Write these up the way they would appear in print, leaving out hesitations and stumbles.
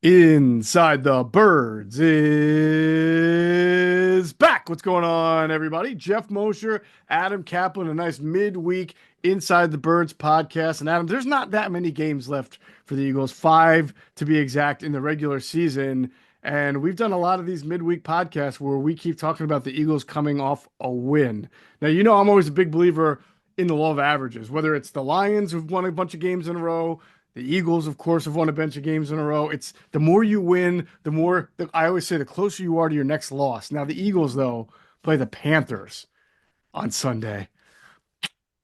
Inside the Birds is back. What's going on, everybody? Geoff Mosher, Adam Caplan, a nice midweek Inside the Birds podcast. And Adam, there's not that many games left for the Eagles, five to be exact, in the regular season. And we've done a lot of these midweek podcasts where we keep talking about the Eagles coming off a win. Now, I'm always a big believer in the law of averages, whether it's the Lions who've won a bunch of games in a row. The Eagles, of course, have won a bunch of games in a row. It's the more you win, I always say the closer you are to your next loss. Now, the Eagles, though, play the Panthers on Sunday.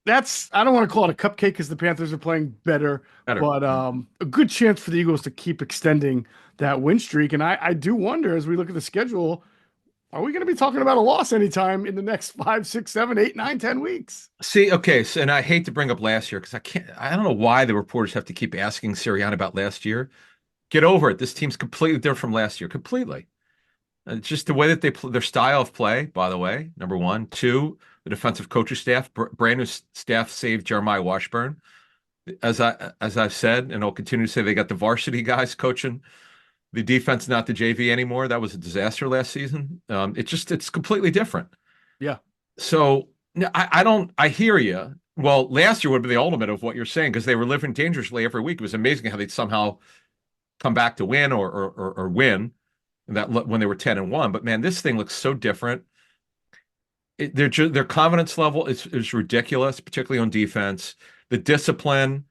I don't want to call it a cupcake because the Panthers are playing better, Better. but a good chance for the Eagles to keep extending that win streak. And I do wonder, as we look at the schedule, are we going to be talking about a loss anytime in the next 5, 6, 7, 8, 9, 10 weeks? See, okay, so, and I hate to bring up last year because I don't know why the reporters have to keep asking Sirianni about last year. Get over it. This team's completely different from last year, completely. And it's just the way that they play, their style of play, by the way, number one. Two, the defensive coaching staff, brand new staff saved Jeremiah Washburn. As I've said, and I'll continue to say, they got the varsity guys coaching the defense, not the JV anymore. That was a disaster last season. It's completely different. Yeah. So I hear you. Well, last year would be the ultimate of what you're saying because they were living dangerously every week. It was amazing how they'd somehow come back to win or win that when they were 10-1. But man, this thing looks so different. Their confidence level is ridiculous, particularly on defense. The discipline,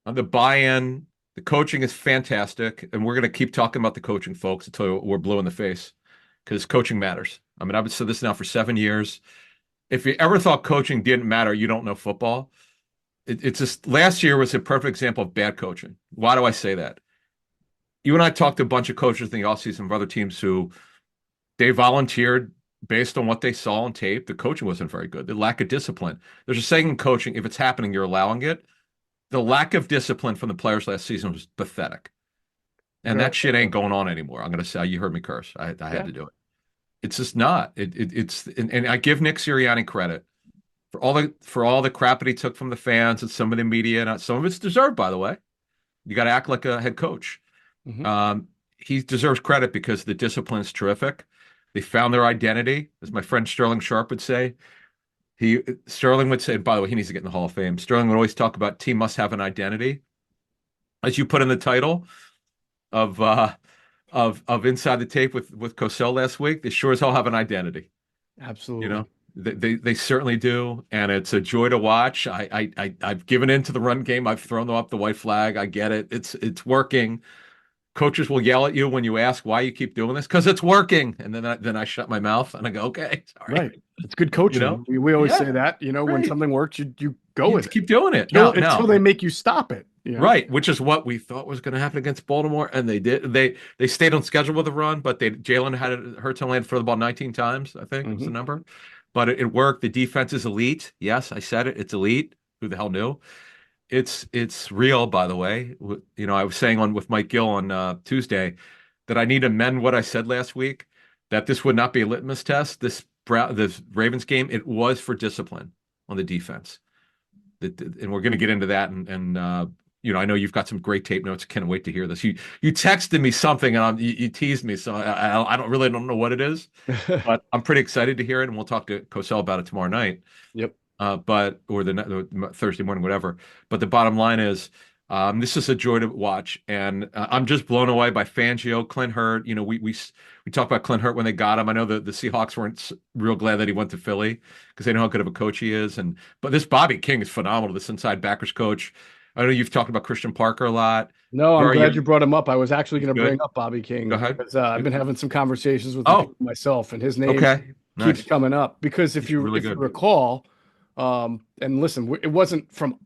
the buy-in, the coaching is fantastic, and we're going to keep talking about the coaching, folks, until we're blue in the face because coaching matters. I mean, I've said this now for 7 years. If you ever thought coaching didn't matter, you don't know football. It's just last year was a perfect example of bad coaching. Why do I say that? You and I talked to a bunch of coaches in the offseason of other teams who they volunteered based on what they saw on tape. The coaching wasn't very good. The lack of discipline. There's a saying in coaching, if it's happening, you're allowing it. The lack of discipline from the players last season was pathetic. And that shit ain't going on anymore. I'm going to say, you heard me curse. I had to do it. It's just not. And I give Nick Sirianni credit for all the crap that he took from the fans and some of the media. And some of it's deserved, by the way. You got to act like a head coach. Mm-hmm. He deserves credit because the discipline is terrific. They found their identity, as my friend Sterling Sharp would say. Sterling would say, by the way, he needs to get in the Hall of Fame. Sterling would always talk about team must have an identity. As you put in the title of Inside the Tape with Cosell last week, they sure as hell have an identity. Absolutely. They certainly do, and it's a joy to watch. I've given in to the run game. I've thrown them up the white flag. I get it. It's working. Coaches will yell at you when you ask why you keep doing this because it's working, and then I shut my mouth and I go, okay, sorry. Right. It's good coaching. We always say that, when something works, you go with it. Keep doing it. Until they make you stop it. Right, which is what we thought was going to happen against Baltimore, and they did. They stayed on schedule with the run, but Jalen had Hurts land for the ball 19 times, I think was the number. But it worked. The defense is elite. Yes, I said it. It's elite. Who the hell knew? It's real, by the way. I was saying with Mike Gill on Tuesday that I need to amend what I said last week, that this would not be a litmus test. This Ravens game, it was for discipline on the defense. And we're going to get into that. And I know you've got some great tape notes. Can't wait to hear this. You texted me something and you teased me, so I don't know what it is, but I'm pretty excited to hear it. And we'll talk to Cosell about it tomorrow night. Yep. Or the Thursday morning, whatever. But the bottom line is, this is a joy to watch, and I'm just blown away by Fangio, Clint Hurt. We talked about Clint Hurt when they got him. I know the Seahawks weren't real glad that he went to Philly because they know how good of a coach he is. But this Bobby King is phenomenal. This inside backers coach. I know you've talked about Christian Parker a lot. No, I'm glad you brought him up. I was actually going to bring up Bobby King. Go ahead. Because I've been having some conversations with him myself, and his name keeps coming up. Because if you recall. And listen, it wasn't from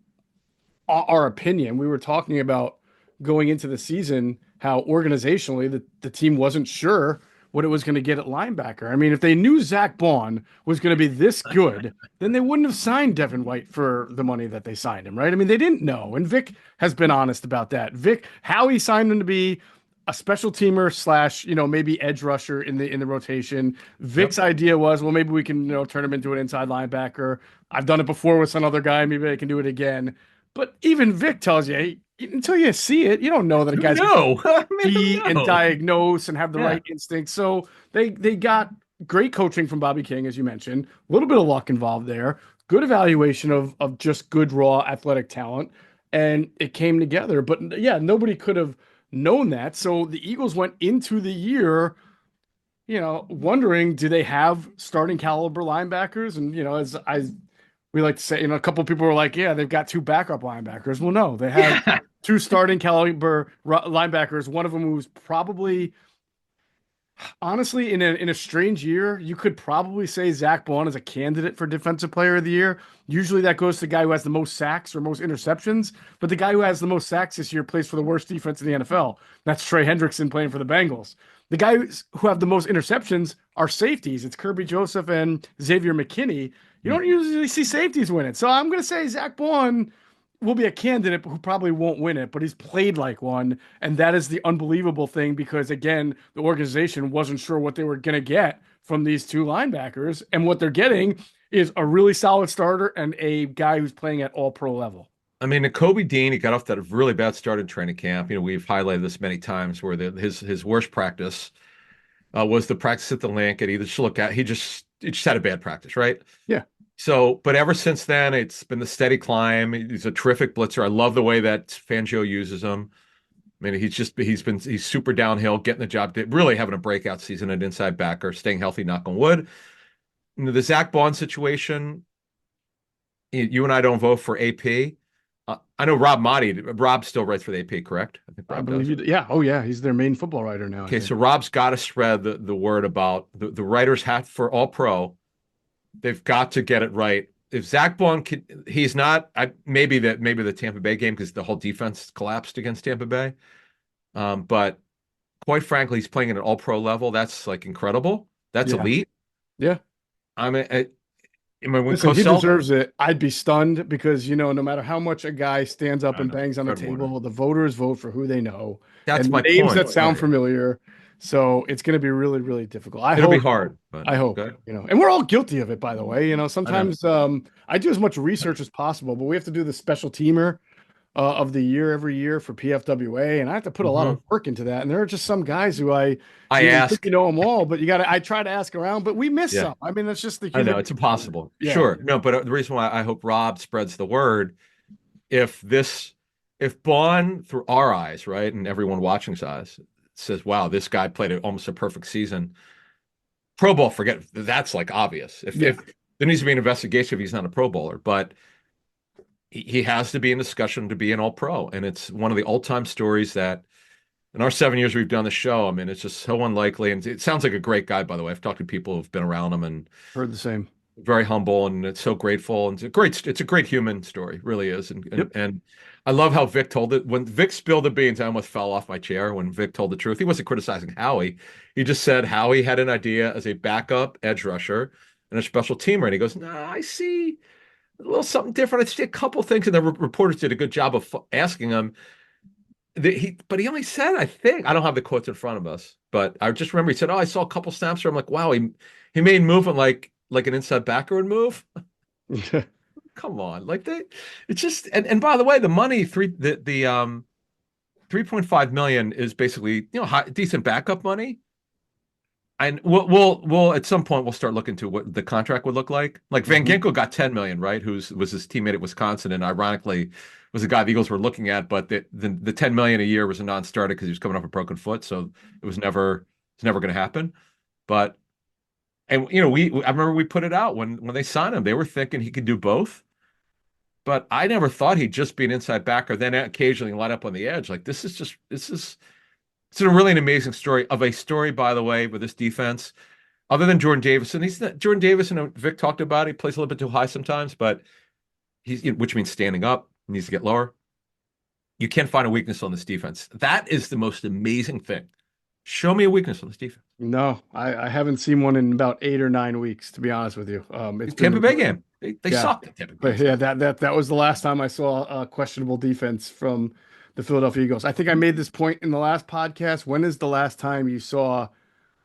our opinion. We were talking about going into the season, how organizationally the team wasn't sure what it was going to get at linebacker. I mean, if they knew Zach Bond was going to be this good, then they wouldn't have signed Devin White for the money that they signed him, right? I mean, they didn't know. And Vic has been honest about that. How he signed him to be a special teamer / maybe edge rusher in the rotation. Vic's idea was, well, maybe we can, turn him into an inside linebacker. I've done it before with some other guy. Maybe I can do it again. But even Vic tells you, until you see it, you don't know that a Who guy's know? I mean, see who and knows? diagnose and have the Yeah. right instincts. So they got great coaching from Bobby King, as you mentioned, a little bit of luck involved there, good evaluation of just good raw athletic talent, and it came together. But yeah, nobody could have known that. So the Eagles went into the year, wondering, do they have starting caliber linebackers? And as we like to say, a couple of people were like, yeah, they've got two backup linebackers. Well, no, they have Yeah. two starting caliber linebackers. One of them who's probably, honestly, in a strange year, you could probably say Zach Bond is a candidate for Defensive Player of the Year. Usually that goes to the guy who has the most sacks or most interceptions, but the guy who has the most sacks this year plays for the worst defense in the NFL. That's Trey Hendrickson playing for the Bengals. The guys who have the most interceptions are safeties. It's Kirby Joseph and Xavier McKinney. You don't usually see safeties win it. So I'm going to say Zach Bond will be a candidate who probably won't win it, but he's played like one. And that is the unbelievable thing because, again, the organization wasn't sure what they were going to get from these two linebackers. And what they're getting is a really solid starter and a guy who's playing at all pro level. I mean, Kobe Dean, he got off that really bad start in training camp. We've highlighted this many times where his worst practice was the practice at the link, and he just look at he just had a bad practice, right? Yeah. So, but ever since then, it's been the steady climb. He's a terrific blitzer. I love the way that Fangio uses him. I mean, he's super downhill, getting the job, really having a breakout season at inside backer, staying healthy, knock on wood. The Zach Bond situation, you and I don't vote for AP. I know Rob still writes for the AP, correct? I think I Rob believe does. you. Yeah. Oh, yeah. He's their main football writer now, I Okay, think. so Rob's got to spread the word about the writers have for all pro. They've got to get it right. If Zach Bond can, he's not. Maybe the Tampa Bay game because the whole defense collapsed against Tampa Bay. But quite frankly, he's playing at an all pro level. That's like incredible. That's Yeah. elite. Yeah. I mean, when Listen, he Cosell, deserves it. I'd be stunned because, no matter how much a guy stands up I and know, bangs on the Fred Warner. table, the voters vote for who they know That's and my names that point. sound Right. familiar. So it's going to be really, really difficult. I It'll be hope, hard, but I hope, good. and we're all guilty of it, by the way. I know. Sometimes I do as much research as possible, but we have to do the special teamer of the year every year for PFWA, and I have to put a lot of Mhm. work into that. And there are just some guys who I you think you ask. know them all, but I try to ask around, but we miss Yeah. some. I mean, that's just the I human know it's nature of it. impossible. Yeah. Sure. No, but the reason why I hope Rob spreads the word, if this, if Bond through our eyes, right, and everyone watching's eyes says, "Wow, this guy played almost a perfect season." Pro Bowl, forget that's like obvious. Yeah. If there needs to be an investigation if he's not a Pro Bowler, but he has to be in discussion to be an All Pro, and it's one of the all-time stories that in our 7 years we've done the show. I mean, it's just so unlikely, and it sounds like a great guy, by the way. I've talked to people who've been around him and Heard the same. very humble and it's so grateful and it's a great human story, really is. Yep. And I love how Vic told it. When Vic spilled the beans, I almost fell off my chair when Vic told the truth. He wasn't criticizing Howie. He just said Howie had an idea as a backup edge rusher and a special teamer. And he goes, "Nah, I see a little something different. I see a couple things." And the reporters did a good job of asking him. But he only said, I think, I don't have the quotes in front of us, but I just remember he said, "Oh, I saw a couple snaps where I'm like, wow, he made movement like an inside backer would move." Come on, it's just and by the way, the money 3.5 million is basically decent backup money. And we'll at some point we'll start looking to what the contract would look like. Like Van Mhm. Ginkel got 10 million, right? Was his teammate at Wisconsin, and ironically was a guy the Eagles were looking at, but the 10 million a year was a non-starter because he was coming off a broken foot, so it's never going to happen. But and I remember we put it out when they signed him, they were thinking he could do both. But I never thought he'd just be an inside backer, then occasionally line up on the edge. Like this is it's a really an amazing story of a story, by the way, with this defense. Other than Jordan Davison, he's not Jordan Davison. Vic talked about he plays a little bit too high sometimes, but which means standing up, needs to get lower. You can't find a weakness on this defense. That is the most amazing thing. Show me a weakness on this defense. No, I haven't seen one in about 8 or 9 weeks, to be honest with you. It's been Tampa Bay game. They yeah, sucked at Tampa Bay. but yeah, that was the last time I saw a questionable defense from the Philadelphia Eagles. I think I made this point in the last podcast. When is the last time you saw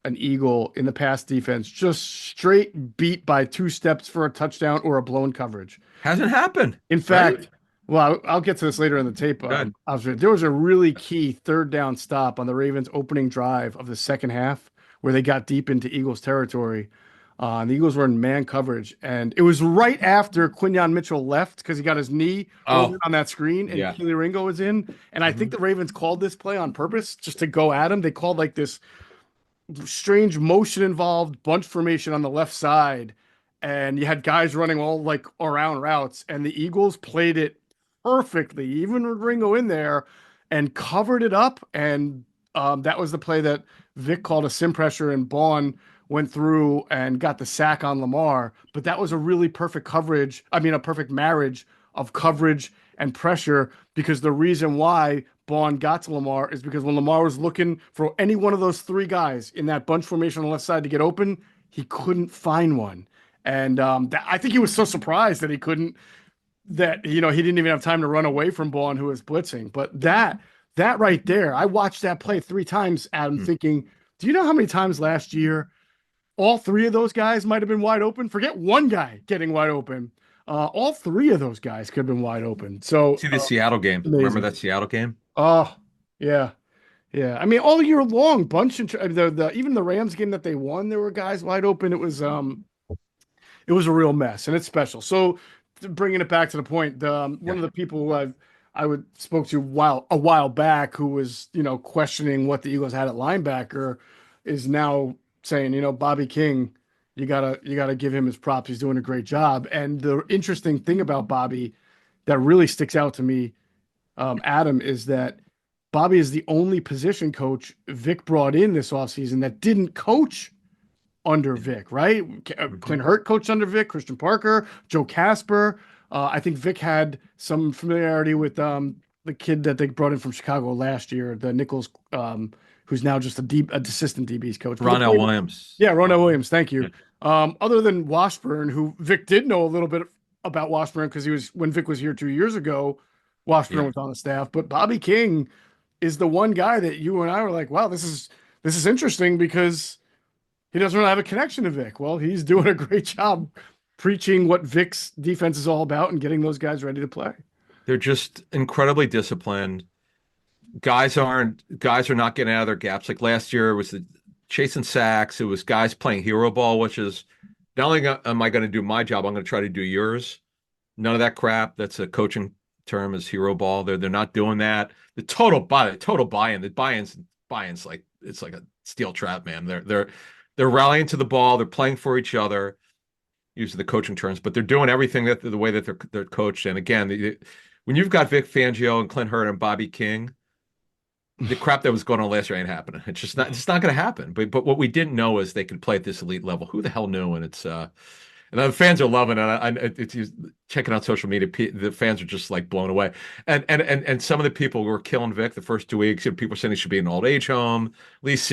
an Eagle in the pass defense just straight beat by 2 steps for a touchdown or a blown coverage? Hasn't happened, In right? fact, Well, I'll get to this later in the tape. Good. There was a really key third down stop on the Ravens' opening drive of the second half where they got deep into Eagles territory. And the Eagles were in man coverage, and it was right after Quinyon Mitchell left because he got his knee over Oh, on that screen, and yeah. Keely Ringo was in. And I think Mhm. the Ravens called this play on purpose just to go at him. They called like this strange motion involved bunch formation on the left side, and you had guys running all like around routes, and the Eagles played it perfectly, even with Ringo in there, and covered it up. And that was the play that Vic called a sim pressure, and Bond went through and got the sack on Lamar. But that was a really perfect coverage. I mean, a perfect marriage of coverage and pressure, because the reason why Bond got to Lamar is because when Lamar was looking for any one of those three guys in that bunch formation on the left side to get open, he couldn't find one. And I think he was so surprised that he couldn't, that, he didn't even have time to run away from Bond, who was blitzing. But that right there, I watched that play three times, Adam, Mm. thinking, do you know how many times last year all three of those guys might have been wide open? Forget one guy getting wide open. All three of those guys could have been wide open. So See the Seattle game. Remember amazing. that Seattle game? Oh, yeah. Yeah, I mean, all year long, bunch of the even the Rams game that they won, there were guys wide open. It was a real mess, and it's special. So, bringing it back to the point, one Yeah. of the people who I would spoke to a while back, who was questioning what the Eagles had at linebacker, is now saying, Bobby King, you gotta give him his props. He's doing a great job. And the interesting thing about Bobby that really sticks out to me, Adam, is that Bobby is the only position coach Vic brought in this offseason that didn't coach under Vic, right? Mhm. Clint Hurt coached under Vic, Christian Parker, Joe Casper. I think Vic had some familiarity with the kid that they brought in from Chicago last year, the Nichols, who's now just a assistant DB's coach. But the Ronell point, Williams. yeah, Ronell Williams, thank Yeah. you. Other than Washburn, who Vic did know a little bit about Washburn because he was when Vic was here 2 years ago, Washburn Yeah. was on the staff. But Bobby King is the one guy that you and I were like, wow, this is interesting because he doesn't really have a connection to Vic. Well, he's doing a great job preaching what Vic's defense is all about and getting those guys ready to play. They're just incredibly disciplined. Guys are not getting out of their gaps. Like last year, it was the chasing sacks. It was guys playing hero ball, which is not only am I going to do my job, I'm going to try to do yours. None of that crap. That's a coaching term, is hero ball. They're not doing that. Total buy-in. The buy-in's like it's like a steel trap, man. They're rallying to the ball. They're playing for each other, using the coaching terms, but they're doing everything that the way that they're coached. And again, when you've got Vic Fangio and Clint Hurt and Bobby King, the crap that was going on last year ain't happening. It's not going to happen. But what we didn't know is they could play at this elite level. Who the hell knew? And and the fans are loving it. It's checking out social media. The fans are just like blown away. And some of the people who were killing Vic the first 2 weeks, people saying he should be in an old age home, least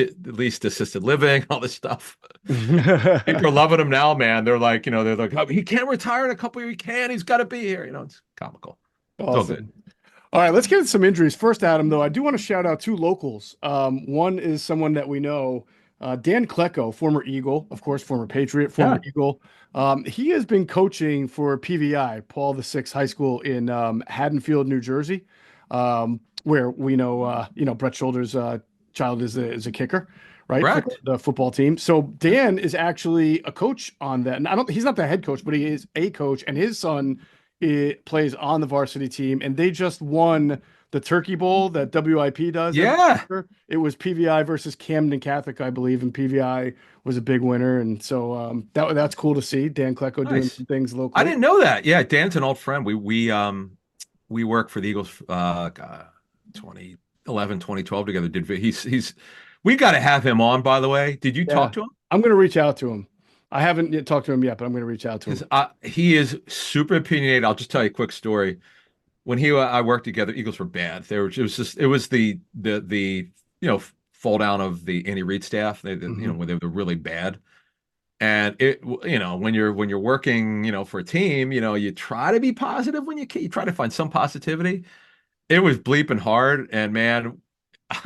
assisted living, all this stuff. People are loving him now, man. They're like, oh, he can't retire in a couple of years. He can. He's got to be here. It's comical. It's all good. Awesome. All right, let's get into some injuries. First, Adam, though, I do want to shout out two locals. One is someone that we know, Dan Klecko, former Eagle, of course, former Patriot, former Yeah. Eagle. He has been coaching for PVI, Paul VI High School in Haddonfield, New Jersey, where we know, Brett Schulder's child is a kicker, right, for Correct. the football team. So Dan is actually a coach on that. And he's not the head coach, but he is a coach, and his son plays on the varsity team, and they just won the Turkey Bowl that WIP does every Yeah. year. It was PVI versus Camden Catholic, I believe, and PVI was a big winner, and so that's cool to see Dan Klecko doing Nice. some things I locally. didn't know that. Yeah, Dan's an old friend. We worked for the Eagles 2011, 2012 together. He's we got to have him on, by the way. Did you talk Yeah, to him? I'm going to reach out to him. I haven't yet talked to him yet, but I'm going to reach out to Because him. he is super opinionated. I'll just tell you a quick story. When I worked together, Eagles were bad. It was the fall down of the Andy Reid staff. Mhm. When they were really bad. And when you're working, for a team, you try to be positive when you can. You try to find some positivity. It was bleeping hard, and man,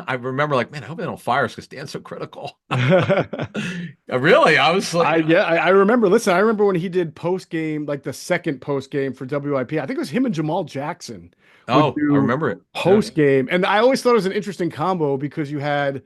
I remember like, man, I hope they don't fire us because Dan's so critical. Really, I was like, I remember. Listen, I remember when he did post game, like the second post game for WIP. I think it was him and Jamal Jackson would oh, I do remember it. Yeah. post game, and I always thought it was an interesting combo because you had.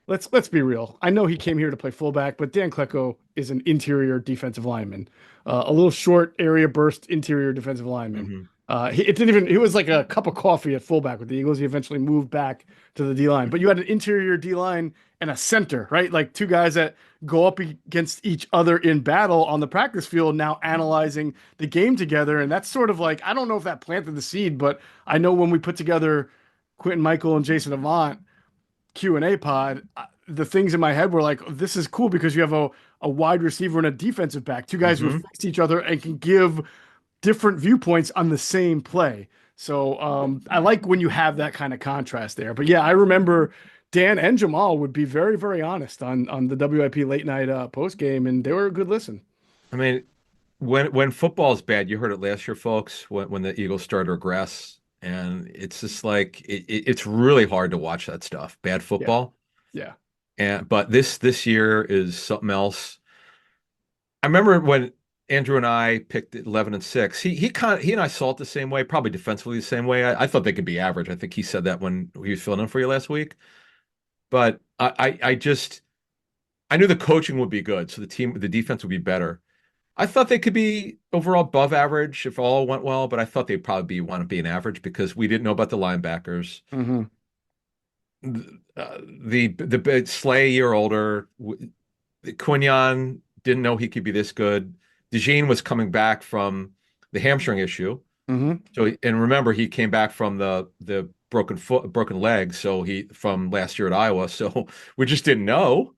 Let's be real. I know he came here to play fullback, but Dan Klecko is an interior defensive lineman, a little short area burst interior defensive lineman. Hmm. It didn't even. It was like a cup of coffee at fullback with the Eagles. He eventually moved back to the D line, but you had an interior D line and a center, right? Like two guys that go up against each other in battle on the practice field, now analyzing the game together. And that's sort of like, I don't know if that planted the seed, but I know when we put together Quentin Michael and Jason Avant Q&A pod, the things in my head were like, this is cool because you have a wide receiver and a defensive back, two guys who Hmm. face each other and can give different viewpoints on the same play. So I like when you have that kind of contrast there. But yeah, I remember Dan and Jamal would be very, very honest on the WIP late night post game, and they were a good listen. I mean, when football is bad, you heard it last year, folks, when the Eagles started to regress, and it's just like it's really hard to watch that stuff, bad Yeah, football. yeah. And but this year is something else. I remember when Andrew and I picked 11 and 6. He and I saw it the same way, probably defensively the same way. I thought they could be average. I think he said that when he was filling in for you last week. But I just I knew the coaching would be good, so the defense would be better. I thought they could be overall above average if all went well, but I thought they'd probably want to be an average because we didn't know about the linebackers. Hmm. The Slay a year older. Quinyon didn't know he could be this good. DeJean was coming back from the hamstring issue. Hmm. So and remember he came back from the broken leg, so he from last year at Iowa. So we just didn't know.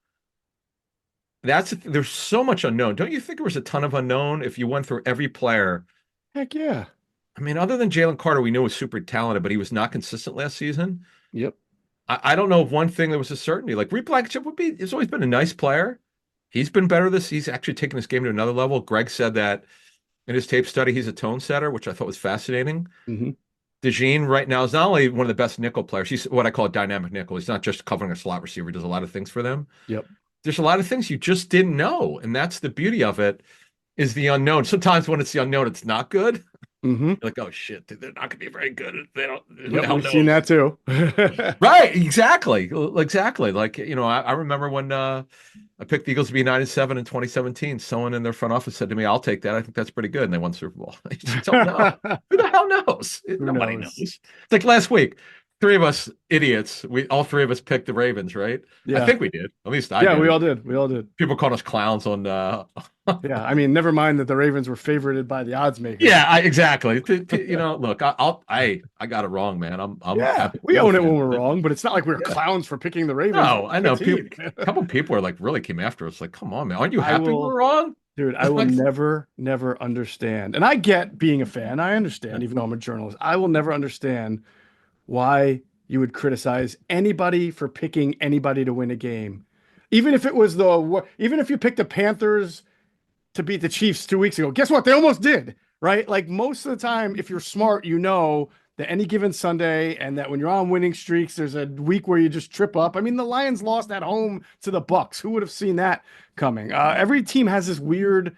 There's so much unknown. Don't you think there was a ton of unknown if you went through every player? Heck yeah. I mean, other than Jalen Carter, we knew was super talented, but he was not consistent last season. Yep. I don't know of one thing that was a certainty. Like Reed Blankenship would be, he's always been a nice player. He's been better this. He's actually taken this game to another level. Greg said that in his tape study, he's a tone setter, which I thought was fascinating. Hmm. DeJean right now is not only one of the best nickel players, he's what I call a dynamic nickel. He's not just covering a slot receiver, he does a lot of things for them. Yep. There's a lot of things you just didn't know. And that's the beauty of it is the unknown. Sometimes when it's the unknown, it's not good. Hmm. You're like, oh shit, they're not gonna be very good. They don't, who the Yep. hell We've seen knows? that too. Right, exactly. Exactly. Like, I remember when I picked the Eagles to be 9-7 in 2017. Someone in their front office said to me, I'll take that. I think that's pretty good. And they won the Super Bowl. I just don't know. Who the hell knows? Who Nobody knows? knows. It's like last week, three of us idiots, we all three of us picked the Ravens, right? I Yeah. think we did. At least I Yeah, we did. all did. We all did. People called us clowns on Yeah, I mean, never mind that the Ravens were favorited by the odds makers. Yeah, exactly. Look, I got it wrong, man. I'm Yeah, happy we Eagle own it fan. when we're wrong, but it's not like we were Yeah. clowns for picking the Ravens. No, I Good know people. team. A couple people are like really came after us. Like, come on, man, aren't you I happy will, we're wrong? dude, I will Like, never, never understand. And I get being a fan. I understand, even though I'm a journalist. I will never understand why you would criticize anybody for picking anybody to win a game. Even if it was even if you picked the Panthers to beat the Chiefs 2 weeks ago. Guess what? They almost did, right? Like most of the time, if you're smart, you know that any given Sunday and that when you're on winning streaks, there's a week where you just trip up. I mean, the Lions lost at home to the Bucks. Who would have seen that coming? Every team has this weird,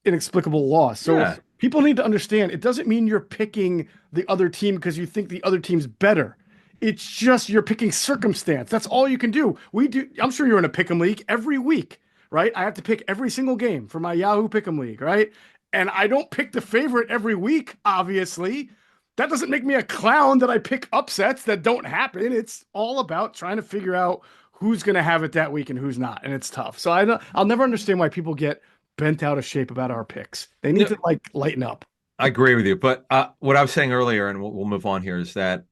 inexplicable loss. So yeah, people need to understand it doesn't mean you're picking the other team because you think the other team's better. It's just you're picking circumstance. That's all you can do. We do. I'm sure you're in a pick'em league every week, right? I have to pick every single game for my Yahoo Pick'em League, right? And I don't pick the favorite every week, obviously. That doesn't make me a clown that I pick upsets that don't happen. It's all about trying to figure out who's going to have it that week and who's not, and it's tough. So I'll never understand why people get bent out of shape about our picks. They need no, to like lighten up. I agree with you. But what I was saying earlier, and we'll move on here, is that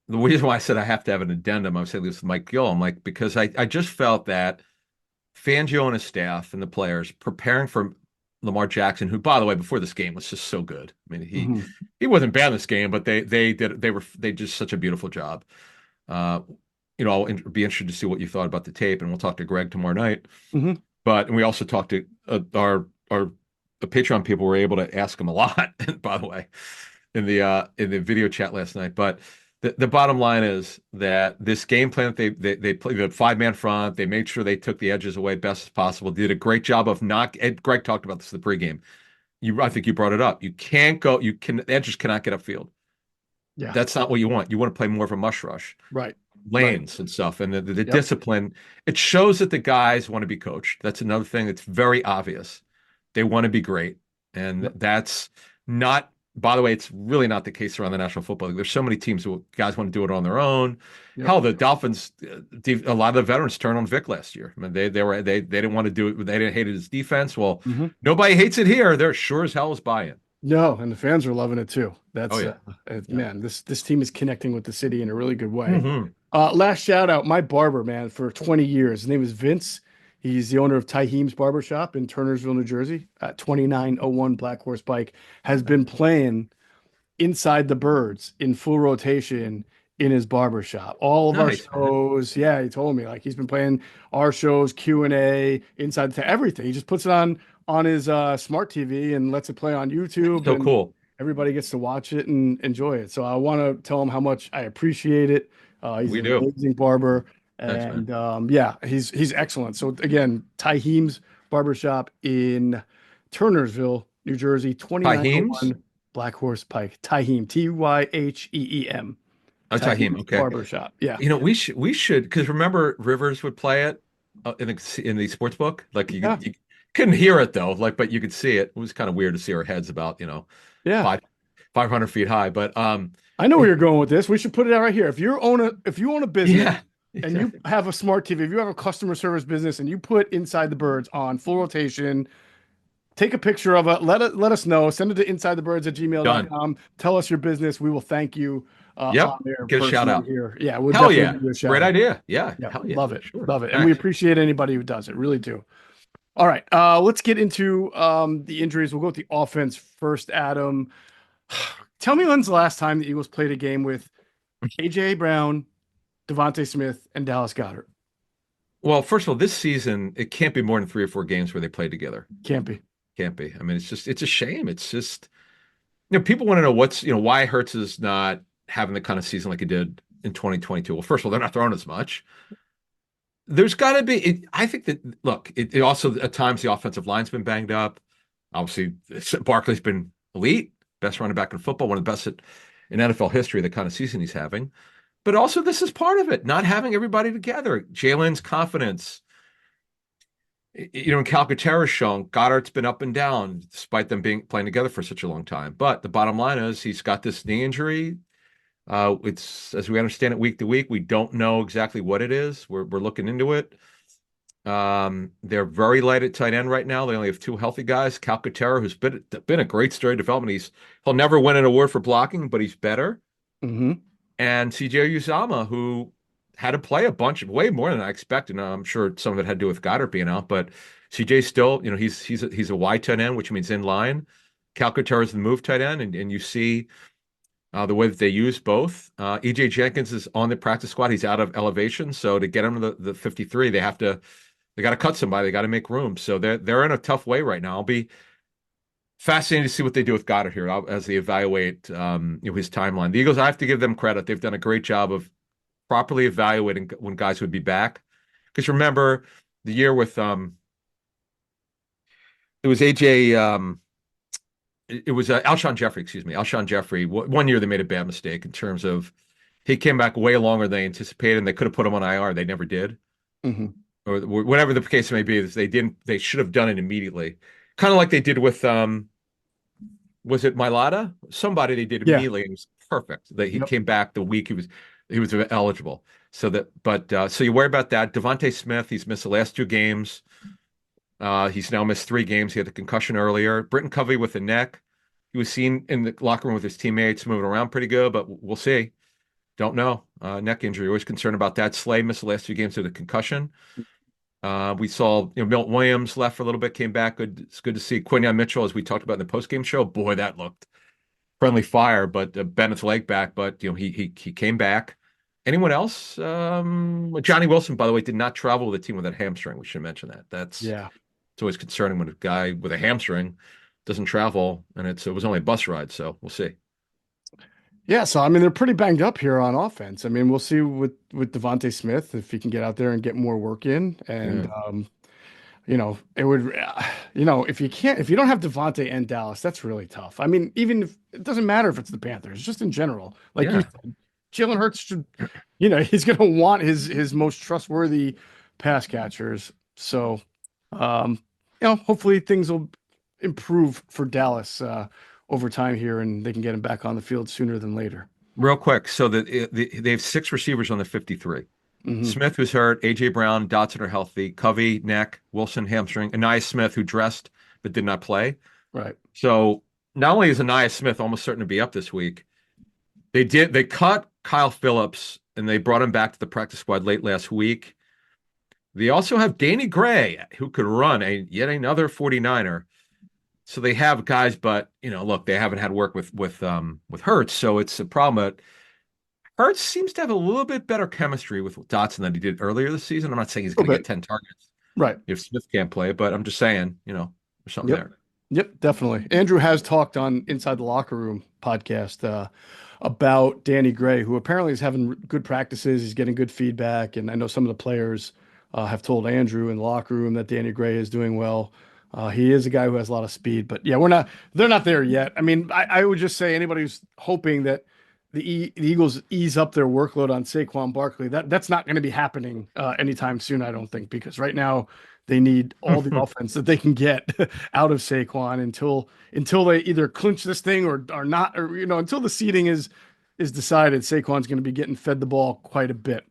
the reason why I said I have to have an addendum, I was saying this with Mike Gill. I'm like because I just felt that Fangio and his staff and the players preparing for Lamar Jackson, who, by the way, before this game was just so good. I mean, he Mhm. he wasn't bad in this game, but they did such a beautiful job. Uh, I'll be interested to see what you thought about the tape, and we'll talk to Greg tomorrow night. Mhm. But and we also talked to our the Patreon people were able to ask him a lot, by the way, in the video chat last night. But The bottom line is that this game plan that they played a 5-man front. They made sure they took the edges away best as possible. Did a great job of not. And Greg talked about this in the pregame. I think you brought it up. You can't go. You can edges cannot get upfield. Yeah. That's not what you want. You want to play more of a mush rush, Right. Right. lanes and stuff, and the Yep. discipline. It shows that the guys want to be coached. That's another thing that's very obvious. They want to be great, and Yep. that's not. By the way, it's really not the case around the National Football League. There's so many teams who guys want to do it on their own. Yep. Hell, the Dolphins, a lot of the veterans turned on Vic last year. I mean, they didn't want to do it. They didn't hate his defense. Well, Hmm. nobody hates it here. They're sure as hell is buying. No, and the fans are loving it too. Oh That's yeah, yeah. man, this team is connecting with the city in a really good way. Hmm. Last shout out, my barber, man, for 20 years. His name is Vince. He's the owner of Taheem's Barbershop in Turnersville, New Jersey, at 2901 Black Horse Pike. Has been playing inside the birds in full rotation in his barbershop. All of our Nice, man. shows. Yeah, he told me like he's been playing our shows, Q&A, inside to everything. He just puts it on his smart TV and lets it play on YouTube, So and cool. everybody gets to watch it and enjoy it. So I want to tell him how much I appreciate it. He's We an do. amazing barber, Thanks, man. and yeah, he's excellent. So again, Taheem's Barbershop in Turnersville, New Jersey, Taheem's? 2901 Black Horse Pike. Taheem, Tyheem. Oh, Taheem. Taheem's Okay. Barbershop. Yeah. We should because remember Rivers would play it in the sports book. Like Yeah. you couldn't hear it though. Like, but you could see it. It was kind of weird to see our heads about Yeah. five 500 feet high. But I know where you're going with this. We should put it out right here. If you own a business yeah, and you have a smart TV, if you have a customer service business and you put Inside the Birds on full rotation, take a picture of it, let us know, send it to insidethebirds at done. gmail.com. Tell us your business. We will thank you Yep. on there Get a shout personally out. here. Yeah, we'll Hell definitely yeah. give you a shout Great out. idea. Yeah. Yeah, Hell yeah. love it. Sure. Love it. And we Thanks. appreciate anybody who does it. Really do. All right. Let's get into the injuries. We'll go with the offense first, Adam. Tell me when's the last time the Eagles played a game with AJ Brown, Devontae Smith, and Dallas Goedert? Well, first of all, this season it can't be more than 3 or 4 games where they played together. Can't be. Can't be. I mean, it's a shame. It's just people want to know why Hurts is not having the kind of season like he did in 2022. Well, first of all, they're not throwing as much. There's got to be. I think that look. It also at times the offensive line's been banged up. Obviously, Barkley's been elite, best running back in football, one of the best in NFL history. The kind of season he's having, but also this is part of it. Not having everybody together. Jalen's confidence. In Calcaterra's shown, Goddard's been up and down despite them being playing together for such a long time. But the bottom line is he's got this knee injury. It's as we understand it week to week. We don't know exactly what it is. We're looking into it. They're very light at tight end right now. They only have 2 healthy guys. Calcaterra, who's been a great story of development. He'll never win an award for blocking, but he's better. Mm-hmm. And CJ Uzama, who had to play a bunch of way more than I expected. Now, I'm sure some of it had to do with Goddard being out, but CJ still, he's a wide tight end, which means in line. Calcaterra is the move tight end, and you see the way that they use both. EJ Jenkins is on the practice squad. He's out of elevation, so to get him to the 53, they got to cut somebody. They got to make room. So they're in a tough way right now. I'll be fascinated to see what they do with Goddard here as they evaluate his timeline. The Eagles, I have to give them credit. They've done a great job of properly evaluating when guys would be back. Because remember the year with it was AJ it was Alshon Jeffrey, excuse me. Alshon Jeffrey. One year they made a bad mistake in terms of he came back way longer than they anticipated, and they could have put him on IR. They never did. Mm-hmm. Or whatever the case may be, they didn't. They should have done it immediately, kind of like they did with was it Mailata? Somebody they did Yeah. immediately, and it was perfect. That he Yep. came back the week he was eligible. So you worry about that. Devontae Smith, he's missed the last 2 games. He's now missed 3 games. He had the concussion earlier. Britton Covey with the neck. He was seen in the locker room with his teammates moving around pretty good, but we'll see. Don't know. Neck injury. Always concerned about that. Slay missed the last 2 games with a concussion. We saw Milton Williams left for a little bit, came back. Good. It's good to see Quinyon Mitchell, as we talked about in the post-game show. Boy, that looked friendly fire, but Bennett's leg back. But he came back. Anyone else? Johnny Wilson, by the way, did not travel with the team with that hamstring. We should mention that. Yeah. It's always concerning when a guy with a hamstring doesn't travel, and it was only a bus ride. So we'll see. Yeah, so I mean they're pretty banged up here on offense. I mean, we'll see with Devontae Smith if he can get out there and get more work in. And Yeah. it would, if you don't have Devontae and Dallas, that's really tough. I mean, even if it doesn't matter if it's the Panthers, just in general, like you Yeah. said, Jalen Hurts should, he's going to want his most trustworthy pass catchers. So, um, hopefully things will improve for Dallas over time here, and they can get him back on the field sooner than later. Real quick. So they have six receivers on the 53. Hmm. Smith, who's hurt, AJ Brown, Dotson are healthy, Covey, neck, Wilson, hamstring, Anais Smith, who dressed but did not play. Right. So not only is Anais Smith almost certain to be up this week, they cut Kyle Phillips and they brought him back to the practice squad late last week. They also have Danny Gray, who could run yet another 49er. So they have guys, but look, they haven't had work with Hurts, so it's a problem. But Hurts seems to have a little bit better chemistry with Dotson than he did earlier this season. I'm not saying he's A going to little get bit. 10 targets Right. if Smith can't play, but I'm just saying, there's something Yep. there. Yep, definitely. Andrew has talked on Inside the Locker Room podcast about Danny Gray, who apparently is having good practices. He's getting good feedback, and I know some of the players have told Andrew in the locker room that Danny Gray is doing well. He is a guy who has a lot of speed, but yeah, they're not there yet. I mean, I would just say anybody who's hoping that the Eagles ease up their workload on Saquon Barkley, that's not going to be happening anytime soon, I don't think, because right now they need all the offense that they can get out of Saquon until they either clinch this thing or are not, or until the seeding is decided. Saquon's going to be getting fed the ball quite a bit.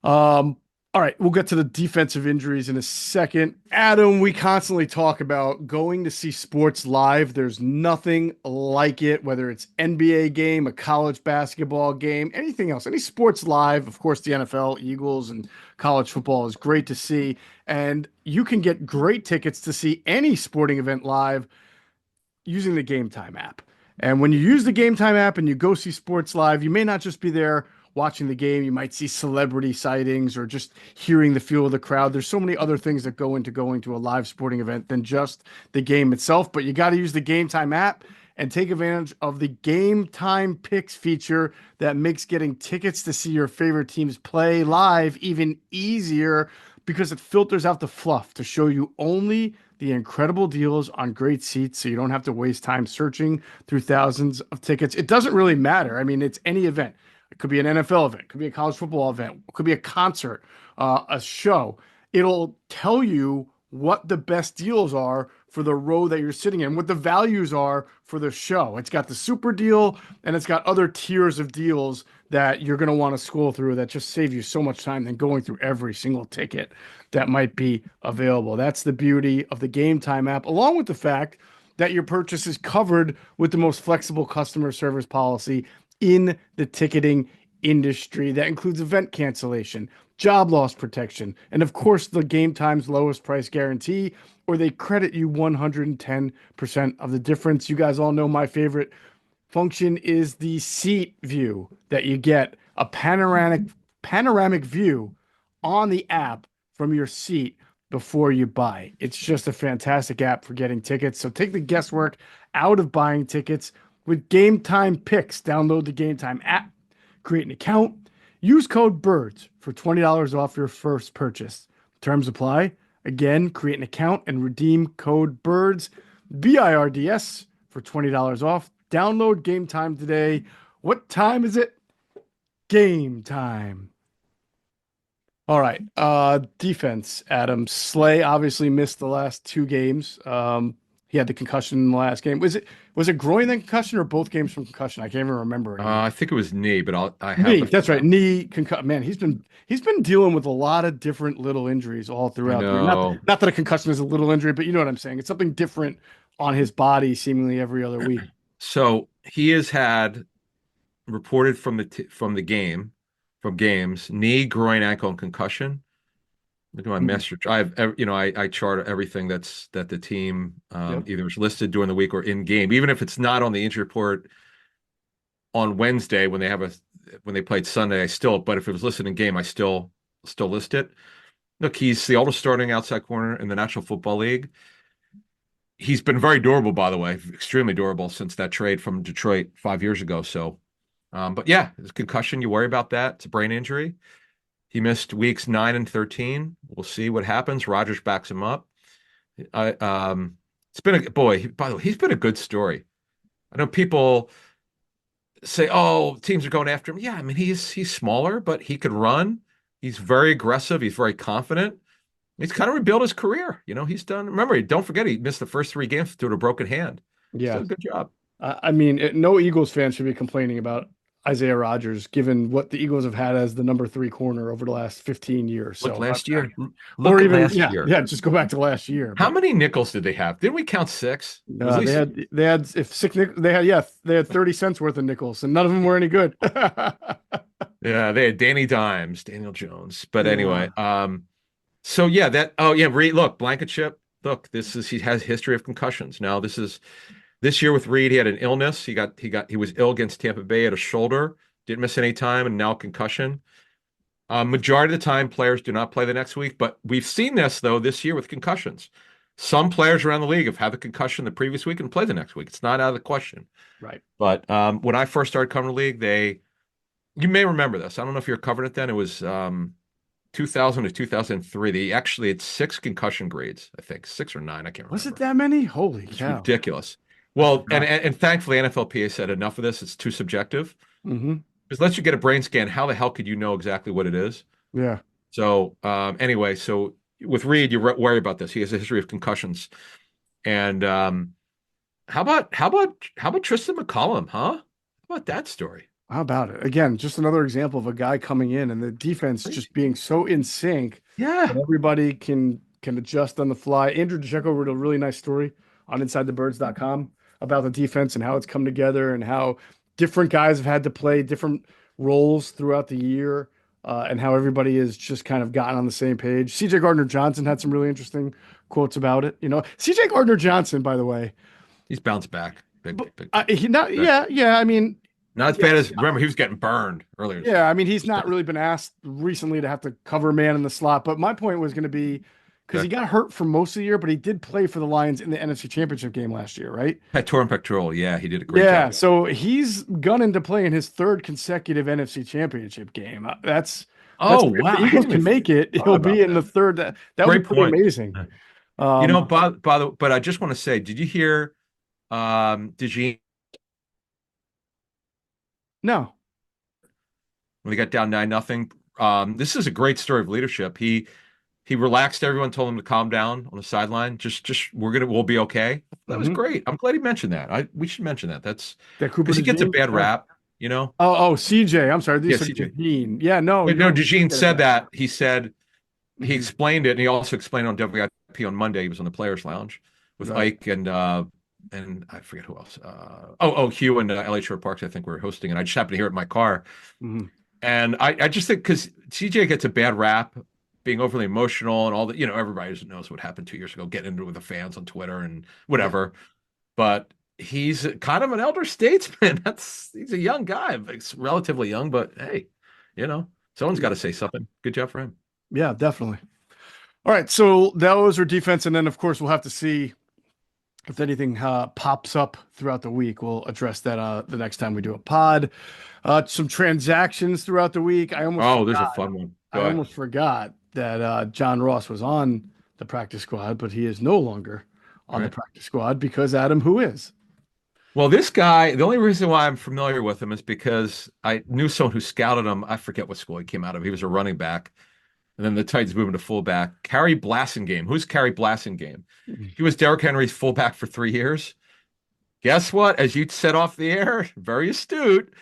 Um, all right, we'll get to the defensive injuries in a second. Adam, we constantly talk about going to see sports live. There's nothing like it, whether it's NBA game, a college basketball game, anything else, any sports live. Of course, the NFL, Eagles, and college football is great to see. And you can get great tickets to see any sporting event live using the Game Time app. And when you use the Game Time app and you go see sports live, you may not just be there watching the game. You might see celebrity sightings or just hearing the feel of the crowd. There's so many other things that go into going to a live sporting event than just the game itself. But you got to use the Game Time app and take advantage of the Game Time Picks feature that makes getting tickets to see your favorite teams play live even easier because it filters out the fluff to show you only the incredible deals on great seats so you don't have to waste time searching through thousands of tickets. It doesn't really matter. I mean, it's any event. It could be an NFL event, it could be a college football event, it could be a concert, a show. It'll tell you what the best deals are for the row that you're sitting in, what the values are for the show. It's got the super deal and it's got other tiers of deals that you're going to want to scroll through that just save you so much time than going through every single ticket that might be available. That's the beauty of the Game Time app, along with the fact that your purchase is covered with the most flexible customer service policy in the ticketing industry. That includes event cancellation, job loss protection, and of course, the Game Time's lowest price guarantee, or they credit you 110% of the difference. You guys all know my favorite function is the seat view that you get a panoramic view on the app from your seat before you buy. It's just a fantastic app for getting tickets. So take the guesswork out of buying tickets with Game Time Picks. Download the Game Time app, create an account, use code BIRDS for $20 off your first purchase. Terms apply. Again, create an account and redeem code BIRDS, BIRDS, for $20 off. Download Game Time today. What time is it? Game time. All right. Defense, Adam. Slay obviously missed the last two games. He had the concussion in the last game. Was it groin then concussion or both games from concussion? I can't even remember anymore. I think it was knee, but I have Knee, the that's right. Knee concussion. Man, he's been dealing with a lot of different little injuries all I throughout the year. Not know. not that a concussion is a little injury, but you know what I'm saying. It's something different on his body seemingly every other week. So he has had reported from games, knee, groin, ankle, and concussion. Look at my Mhm. master. I chart everything that the team Yep. either is listed during the week or in game, even if it's not on the injury report on Wednesday when they played Sunday. But if it was listed in game, I still list it. Look, he's the oldest starting outside corner in the National Football League. He's been very durable, by the way, extremely durable since that trade from Detroit 5 years ago. So But yeah, it's a concussion. You worry about that. It's a brain injury. He missed weeks 9 and 13. We'll see what happens. Rodgers backs him up. I It's been a boy. By the way, he's been a good story. I know people say, "Oh, teams are going after him." Yeah, I mean he's smaller, but he could run. He's very aggressive. He's very confident. He's kind of rebuilt his career. He's done. Remember, don't forget he missed the first 3 games due to a broken hand. He's Yeah. done a good job. I mean, no Eagles fan should be complaining about Isaiah Rodgers, given what the Eagles have had as the number 3 corner over the last 15 years. Look So, last year. or Look at even, last year. yeah, just go back to last year. How But many nickels did they have? Didn't we count 6? It was at they least had they had if six nick they had yeah they had 30 cents worth of nickels, and none of them were any good. yeah, they had Danny Dimes, Daniel Jones. But Yeah. anyway, so yeah, oh yeah, Reed, look, Blankenship. Look, he has history of concussions. Now this year with Reed, he had an illness. He was ill against Tampa Bay at a shoulder, didn't miss any time, and now concussion. Majority of the time, players do not play the next week, but we've seen this though this year with concussions. Some players around the league have had the concussion the previous week and play the next week. It's not out of the question. Right. But when I first started covering the league, you may remember this. I don't know if you're covering it then. It was 2000 to 2003. They actually had 6 concussion grades, I think 6 or 9. I can't Was it remember. that many? Holy It's cow. ridiculous. I Well, and, forgot. and and thankfully NFLPA said enough of this. It's too subjective. Hmm. Because unless you get a brain scan, how the hell could you know exactly what it is? Yeah. So anyway, so with Reed, you worry about this. He has a history of concussions. And how about Tristan McCollum, huh? How about that story? How about it? Again, just another example of a guy coming in and the defense just Crazy. being so in sync that Yeah. everybody can adjust on the fly. Andrew DeCecco wrote a really nice story on InsideTheBirds.com about the defense and how it's come together and how different guys have had to play different roles throughout the year, and how everybody has just kind of gotten on the same page. CJ Gardner Johnson had some really interesting quotes about it. CJ Gardner Johnson, by the way, He's bounced back. but Big time. he not Right. yeah. I mean, Not as yeah. bad as remember, he was getting burned earlier this Yeah, I year. mean, he's not really been asked recently to have to cover a man in the slot. But my point was going to be because he Okay. got hurt for most of the year, but he did play for the Lions in the NFC Championship game last year, right? Pectoral and pectoral. Yeah, he did a great Yeah, job. so he's gunning to play in his third consecutive NFC Championship game. That's Oh if the wow, I Eagles hadn't can even make it, thought he'll be about in the that. third. That would be Great pretty point. amazing. Um, But I just want to say, did you hear? Did you no. when they got down 9-0? This is a great story of leadership. He relaxed everyone, told them to calm down on the sideline. Just we'll be okay. That was Hmm. great. I'm glad he mentioned that. We should mention that. That's That Cooper because he gets a DeJean. bad Yeah. rap, you know. Oh, CJ. I'm sorry. Yeah, These are CJ. DeJean. Yeah, no, But you no, don't DeJean get it said that. that. He Hmm. explained it, and he also explained on WIP on Monday. He was on the Players Lounge with Right. Ike and I forget who else. Hugh and LA Shore Parks. I think were hosting, and I just happened to hear it in my car. Hmm. And I just think because CJ gets a bad rap, being overly emotional and all that. Everybody knows what happened 2 years ago, getting into it with the fans on Twitter and Yeah. whatever. But he's kind of an elder statesman. He's a young guy, he's relatively young, but hey, someone's got to say something. Good job for him. Yeah, definitely. All right, so those are defense, and then of course we'll have to see if anything pops up throughout the week. We'll address that the next time we do a pod. Some transactions throughout the week. Oh, there's a fun one. I Go ahead. almost forgot that John Ross was on the practice squad, but he is no longer All on the right. practice squad because Adam, who is? Well, this guy, the only reason why I'm familiar with him is because I knew someone who scouted him. I forget what school he came out of. He was a running back. And then the Titans moved him to fullback. Carrie Blassingame. Who's Carrie Blassingame? He was Derrick Henry's fullback for 3 years. Guess what? As you said off the air, very astute.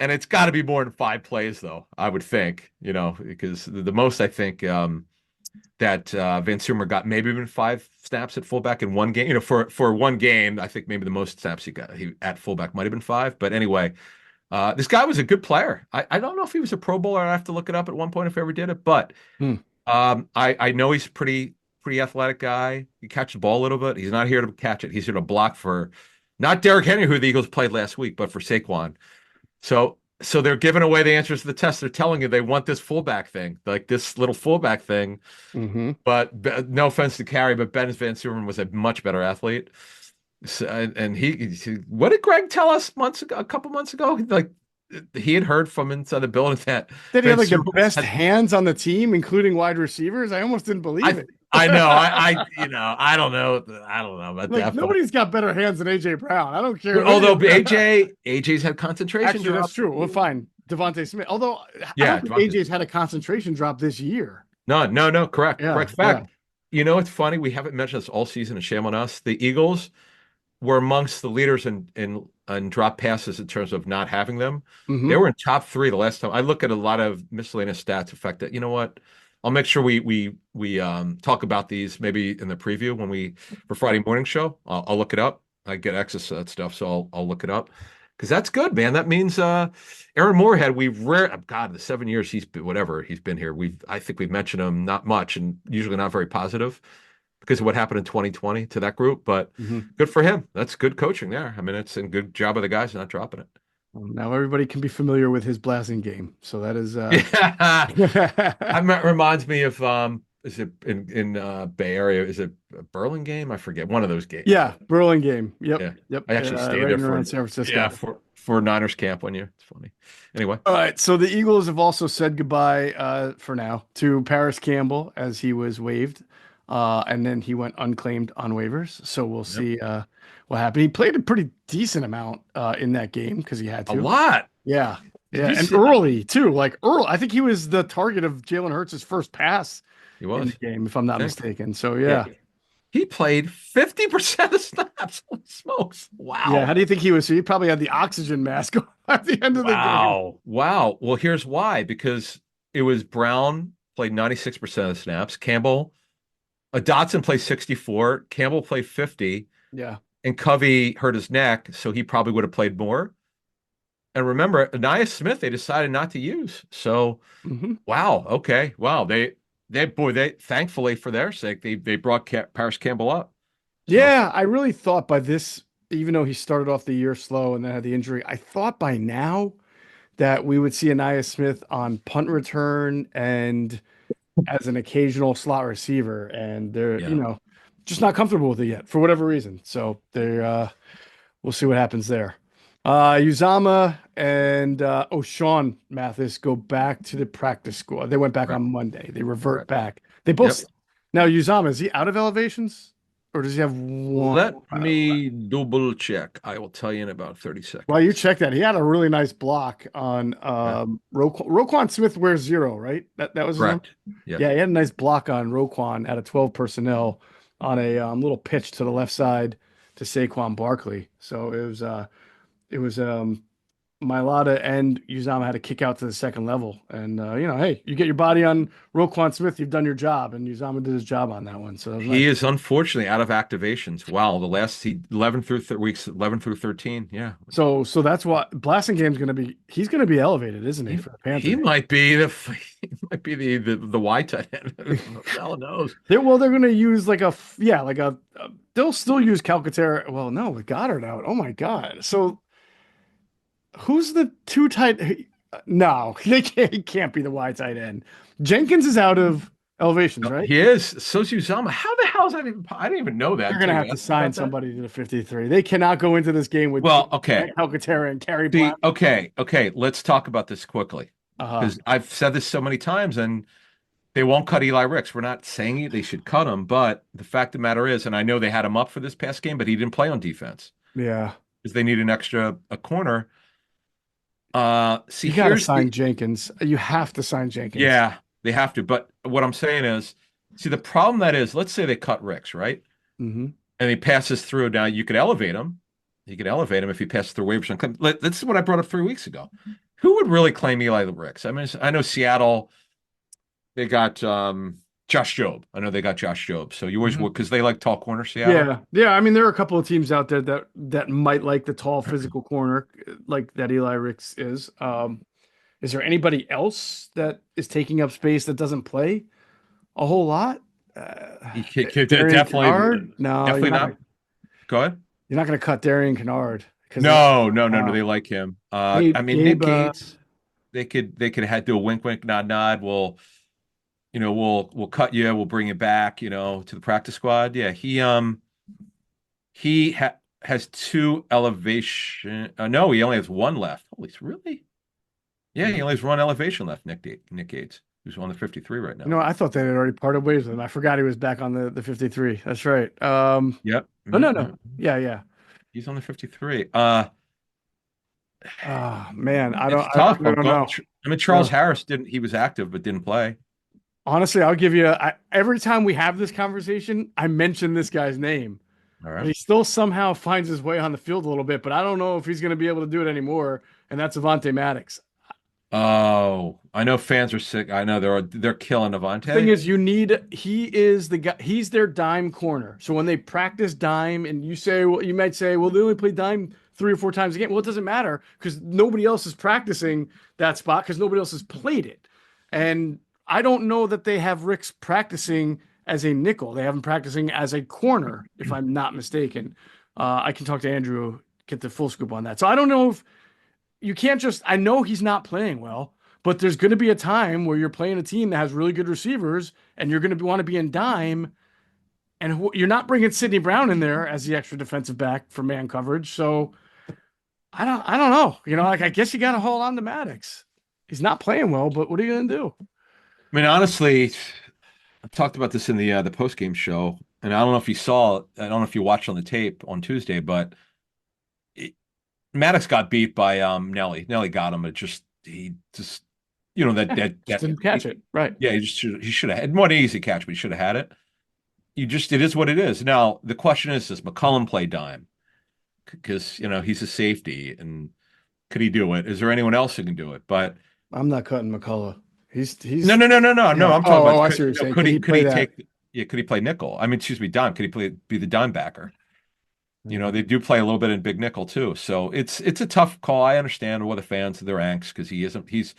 And it's got to be more than 5 plays, though, I would think, because the most I think that Van Sumer got maybe even 5 snaps at fullback in one game. For one game, I think maybe the most snaps he at fullback might have been 5. But anyway, this guy was a good player. I don't know if he was a Pro Bowler. I have to look it up at one point if I ever did it. But Hmm. I know he's a pretty athletic guy. He catches the ball a little bit. He's not here to catch it. He's here to block for not Derrick Henry, who the Eagles played last week, but for Saquon. So they're giving away the answers to the test. They're telling you they want this fullback thing, like this little fullback thing. Mm-hmm. But no offense to Carey, but Ben Van Suren was a much better athlete. So, and what did Greg tell us months ago, a couple months ago? Like he had heard from inside the building that That he had Ben like the Simmons best had. hands on the team, including wide receivers. I almost didn't believe I it. I know I don't know about Like that, but nobody's got better hands than AJ Brown. I don't care who although you. AJ's had concentration Actually, that's drops. true. Well, fine. Devontae Smith. Although I Yeah, don't think Devontae. AJ's had a concentration drop this year. No, correct, Yeah, correct. yeah. Fact, you know it's funny. We haven't mentioned this all season, and shame on us. The Eagles were amongst the leaders in drop passes in terms of not having them. They Hmm. were in top three the last time. I look at a lot of miscellaneous stats. The fact that you know what, I'll make sure we talk about these maybe in the preview when we for Friday morning show. I'll look it up. I get access to that stuff, so I'll look it up because that's good, man. That means Aaron Moorhead. We've rare God the 7 years he's been whatever he's been here. I think we've mentioned him not much and usually not very positive because of what happened in 2020 to that group. But Hmm. good for him. That's good coaching there. I mean, it's a good job of the guys not dropping it. Now everybody can be familiar with his blasting game. So that is Yeah. Reminds me of is it in Bay Area? Is it a Berlin game? I forget. One of those games. yeah, Berlin game. Yep, Yeah. yep. I actually stayed Right there in around San yeah, Francisco. for Niners camp one year. It's funny. Anyway. All right, so the Eagles have also said goodbye for now to Paris Campbell as he was waived, and then he went unclaimed on waivers. So we'll Yep. see what happened. He played a pretty decent amount in that game because he had A to. lot. Yeah, Did yeah, you and see? early too. Like early, I think he was the target of Jalen Hurts' first pass He in the was. game, if I'm not Yeah. mistaken. So Yeah. yeah, He played 50% of snaps. Holy smokes. yeah. Wow. How do you think he was? So he probably had the oxygen mask on at the end of the game. Wow. Wow. Well, here's why. Because it was Brown played 96% of the snaps. Campbell, Dotson played 64. Campbell played 50. Yeah. And Covey hurt his neck, so he probably would have played more. And remember, Anaya Smith, they decided not to use. So, Hmm. wow. Okay. Wow. They thankfully for their sake, they brought Paris Campbell up. So, Yeah, I really thought by this, even though he started off the year slow and then had the injury, I thought by now that we would see Anaya Smith on punt return and as an occasional slot receiver. And they're, yeah. just not comfortable with it yet for whatever reason. So we'll see what happens there. Uzama and O'Shawn Mathis go back to the practice squad. They went back Correct. on Monday. They revert Correct. back. They Yep. both now Uzama, is he out of elevations or does he have one? Let me double check. I will tell you in about 30 Well, you seconds. check that. He had a really nice block on Yeah. Roquan Smith wears zero, right? That was his number. Correct. Yeah. Yeah, he had a nice block on Roquan out of 12 personnel on a little pitch to the left side to Saquon Barkley. So it was Mailata and Uzama had to kick out to the second level. And hey, you get your body on Roquan Smith, you've done your job, and Uzama did his job on that one. So that was nice. He is unfortunately out of activations. Wow, the last 11 through weeks 11 through 13. Yeah. So that's what Blasting Game's gonna be. He's gonna be elevated, isn't he, He, for the he Panthers? might be the he might be the Y tight end. Who the hell knows? They're gonna use like yeah, like they'll still use Calcaterra. Well, no, with Goddard out. Oh my God. So who's the two tight? No, he can't be the wide tight end. Jenkins is out of elevations, No, right? he is. So's Uzama. How the hell is that even? I didn't even know that They're until gonna you have to asked me sign about that. somebody to the 53. They cannot go into this game with Well, okay. Calcaterra and Carrie See, Black. okay. Let's talk about this quickly Uh-huh. because I've said this so many times, and they won't cut Eli Ricks. We're not saying they should cut him, but the fact of the matter is, and I know they had him up for this past game, but he didn't play on defense Yeah. because they need a corner. See, You got to here's sign the Jenkins. You have to sign Jenkins. yeah, they have to. But what I'm saying is, see, the problem that is, let's say they cut Ricks, right? Hmm. And he passes through. Now you could elevate him. You could elevate him if he passes through waivers. This is what I brought up 3 weeks ago. Who would really claim Eli Ricks? I mean, I know Seattle. They got Josh Jobe. I know they got Josh Jobe. So you always would because they like tall corner Seattle. Yeah. Yeah. I mean, there are a couple of teams out there that might like the tall physical corner like that Eli Ricks is. Is there anybody else that is taking up space that doesn't play a whole lot? Darian Definitely, Kennard? No, definitely not. Go ahead. you're not gonna cut Darian Kennard because No. They like him. I mean, Nick Gabe Gates. They could have do a wink, wink, nod, nod. We'll cut you. We'll bring you back. To the practice squad. Yeah, he has two elevation. No, he only has one left. Holy, really? Yeah, he only has one elevation left. Nick Gates, who's on the 53 right You now. know, I thought they had already parted ways with him. I forgot he was back on the 53. That's right. Yep. Oh no, Yeah, yeah. no. Yeah, yeah. He's on the 53. Oh man, It's I tough. don't know. I mean, Yeah. Charles Harris didn't. He was active but didn't play. Honestly, I'll give you every time we have this conversation, I mention this guy's name, All and right. he still somehow finds his way on the field a little bit, but I don't know if he's going to be able to do it anymore. And that's Avante Maddox. Oh, I know fans are sick. I know they're killing The thing Avante. is, he is the guy, he's their dime corner. So when they practice dime, and you might say, well, they only play dime 3 or 4 times a game. Well, it doesn't matter because nobody else is practicing that spot because nobody else has played it. And I don't know that they have Rick's practicing as a nickel. They have him practicing as a corner, if I'm not mistaken. I can talk to Andrew, get the full scoop on that. So I don't know if you can't just, I know he's not playing well, but there's going to be a time where you're playing a team that has really good receivers and you're going to want to be in dime. And you're not bringing Sidney Brown in there as the extra defensive back for man coverage. So I don't know. You know, like I guess you got to hold on to Maddox. He's not playing well, but what are you going to do? I mean, honestly, I talked about this in the post game show, and I don't know if you saw. I don't know if you watched on the tape on Tuesday, but it, Maddox got beat by Nelly. Nelly got him. It just he just Yeah, just didn't catch it. Right. yeah, he should have had more an easy catch, but he should have had it. It is what it is. Now the question is, does McCullum play dime? Because he's a safety, and could he do it? Is there anyone else who can do it? But I'm not cutting McCullough. no, He's no, no, no, no, no. yeah. I'm talking about I see what you're saying. could Could he he play that? take yeah, could he play nickel? I mean, excuse me, dime. Could he be the dime backer? They do play a little bit in big nickel too. So it's a tough call. I understand what the fans their angst because he's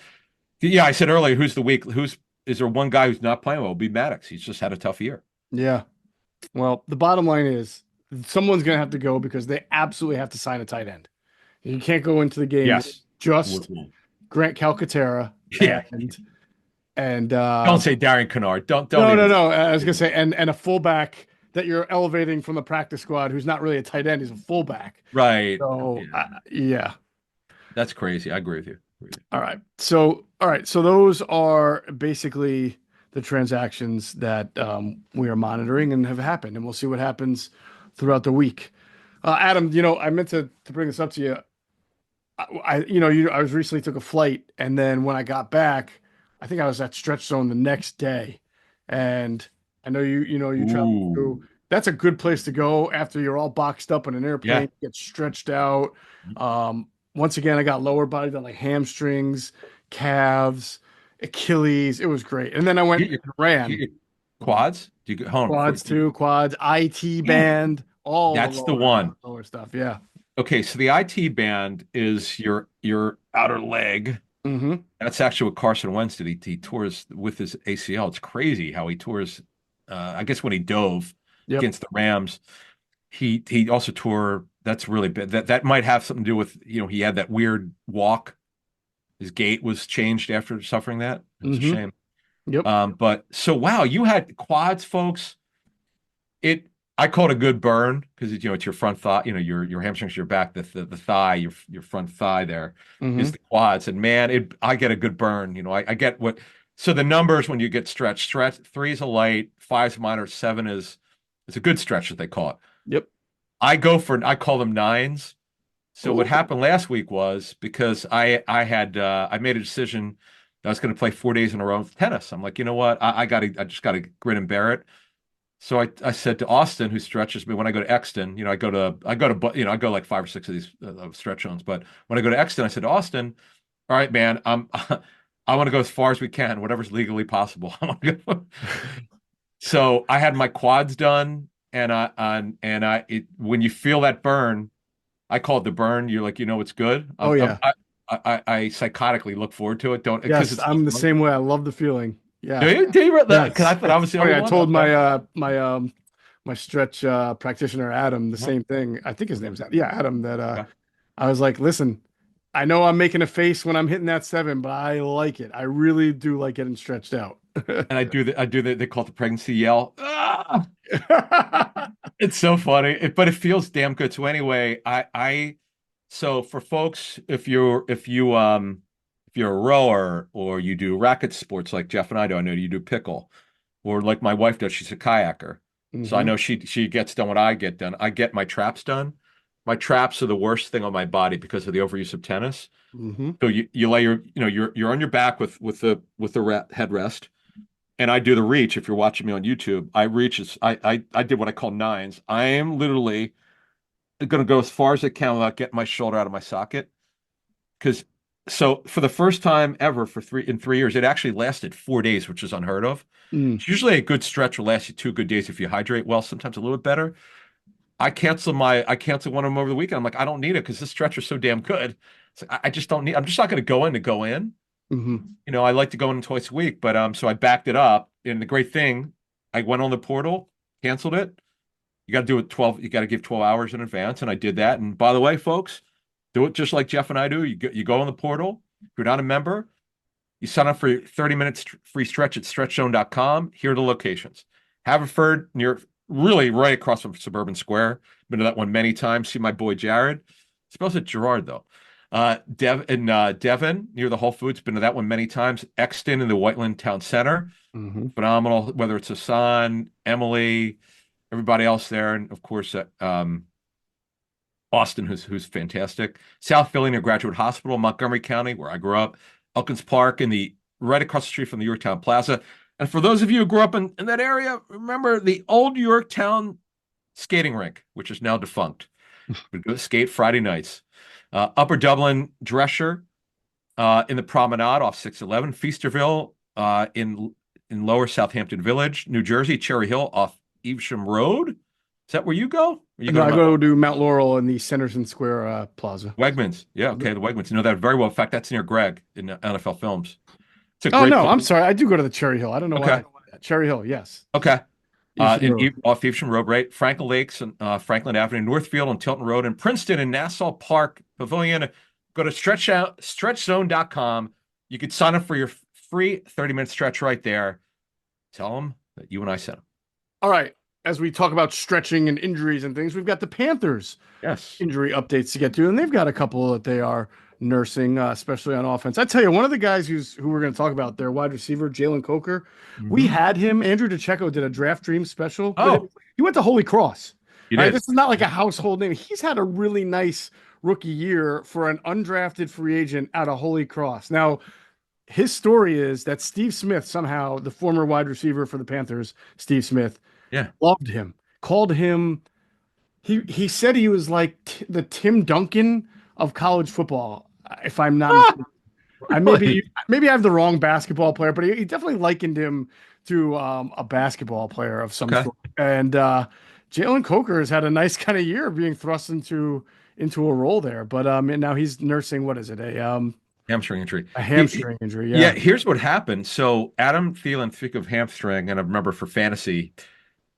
yeah, I said earlier, who's the weak who's is there one guy who's not playing well? It'll be Maddox. He's just had a tough year. Yeah. Well, the bottom line is someone's going to have to go because they absolutely have to sign a tight end. You can't go into the game with Yes. just Grant Calcaterra Yeah. and Don't say Darian Kennard. Don't no, no, even. no. I was gonna say and a fullback that you're elevating from the practice squad who's not really a tight end, he's a fullback. Right. So Yeah. yeah. That's crazy. I agree with you. All right. So those are basically the transactions that we are monitoring and have happened, and we'll see what happens throughout the week. Adam, I meant to bring this up to you. I was recently took a flight, and then when I got back, I think I was at Stretch Zone the next day, and I know you travel through. Ooh. That's a good place to go after you're all boxed up in an Yeah. airplane, get stretched out. Once again, I got lower body done like hamstrings, calves, Achilles. It was great, and then I went Get your, and get ran your quads. Do you go hold on before quads too, quads, IT yeah. band, all the That's the one. lower stuff. Yeah. Okay, so the IT band is your outer leg. Mm-hmm. That's actually what Carson Wentz did. He tours with his ACL. It's crazy how he tours. I guess when he dove Yep. against the Rams, he also tore. That's really bad. That might have something to do with he had that weird walk. His gait was changed after suffering that. It's a Mm-hmm. shame. Yep. But so wow, you had quads, folks. It I call it a good burn because it's your front thigh, your hamstrings, your back, the thigh, your front thigh there Mm-hmm. is the quads. And man, I get a good burn. I get what so the numbers when you get stretch, 3 is a light, 5 is minor, 7 is it's a good stretch that they call it. Yep. I call them nines. So what Ooh. happened last week was because I made a decision that I was going to play 4 days in a row of tennis. I'm like, you know what? I just gotta grin and bear it. So I said to Austin, who stretches me when I go to Exton, I go like 5 or 6 of these stretch zones. But when I go to Exton, I said to Austin, all right, man, I want to go as far as we can, whatever's legally possible. I want to go. So I had my quads done, and when you feel that burn, I call it the burn. You're like, it's good. Oh yeah. I psychotically look forward to it. Don't because Yes, it's I'm the same way. I love the feeling. Yeah. do you that? Because I Yes. thought I was It's the funny. only I one. told Okay. my stretch practitioner Adam the Uh-huh. same thing. I think his name's Adam. Yeah, Adam. That Okay. I was like, listen, I know I'm making a face when I'm hitting that 7, but I like it. I really do like getting stretched out. and I do the they call it the pregnancy yell. Ah! It's so funny, but it feels damn good. So anyway, so for folks, if you're a rower or you do racket sports like Jeff and I do, I know you do pickle, or like my wife does, she's a kayaker. So I Hmm. know she gets done what I get done. I get my traps done. My traps are the worst thing on my body because of the overuse of tennis. Hmm. So you lay you're on your back with the headrest, and I do the reach. If you're watching me on YouTube, I reach I did what I call nines. I am literally going to go as far as I can without getting my shoulder out of my socket. Because so for the first time ever for 3 years, it actually lasted 4 days, which is unheard of. Mm. It's usually a good stretch will last you 2 good days if you hydrate well, sometimes a little bit better. I canceled one of them over the weekend. I'm like, I don't need it because this stretch is so damn good. It's like, I just don't need. I'm just not going to go in to go in. Hmm. I like to go in twice a week, but so I backed it up. And the great thing, I went on the portal, canceled it. You got to do it 12. You got to give 12 hours in advance, and I did that. And by the way, folks, do it just like Jeff and I do. You go on the portal. If you're not a member, you sign up for your 30 minutes free stretch at stretchzone.com. Here are the locations. Haverford, near really right across from Suburban Square. Been to that one many times. See my boy Jared. Spells it Gerard though. Devon near the Whole Foods. Been to that one many times. Exton in the Whiteland Town Center. Hmm. Phenomenal. Whether it's Hassan, Emily, everybody else there, and of course Austin, who's fantastic. South Philly near Graduate Hospital, Montgomery County, where I grew up. Elkins Park in the right across the street from the Yorktown Plaza. And for those of you who grew up in that area, remember the old Yorktown skating rink, which is now defunct. We'd go skate Friday nights. Upper Dublin, Drescher in the Promenade off 611. Feasterville in Lower Southampton Village. New Jersey, Cherry Hill off Evesham Road. Is that where you go? Or you go No, to I Mount go to Mount Laurel in the Centerton Square Plaza. Wegmans? Yeah, okay, the Wegmans. You know that very well. In fact, that's near Greg in NFL Films. It's a Oh great no, place. I'm sorry. I do go to the Cherry Hill. I don't know why. Okay, Cherry Hill, yes. okay. Evesham Road. Off Evesham Road, right? Franklin Lakes and Franklin Avenue, Northfield and Tilton Road, and Princeton and Nassau Park Pavilion. Go to stretchzone.com. You could sign up for your free 30-minute stretch right there. Tell them that you and I sent them. All right. As we talk about stretching and injuries and things, we've got the Panthers Yes. injury updates to get to, and they've got a couple that they are nursing, especially on offense. I tell you, one of the guys who we're going to talk about, their wide receiver, Jalen Coker, we Hmm. had him. Andrew DeCecco did a draft dream special with him. Oh, He went to Holy Cross. you All right, did. this is not like a household name. He's had a really nice rookie year for an undrafted free agent out of Holy Cross. Now, his story is that Steve Smith, somehow, the former wide receiver for the Panthers, Steve Smith, Yeah. loved him, called him. He said he was like the Tim Duncan of college football, if I'm not Ah, mistaken. I really? maybe I have the wrong basketball player, but he definitely likened him to a basketball player of some Okay. sort. And Jalen Coker has had a nice kind of year being thrust into a role there, but and now he's nursing what is it Hamstring injury. a hamstring injury? Yeah, Yeah. here's what happened. So Adam Thielen, think of hamstring, and I remember for fantasy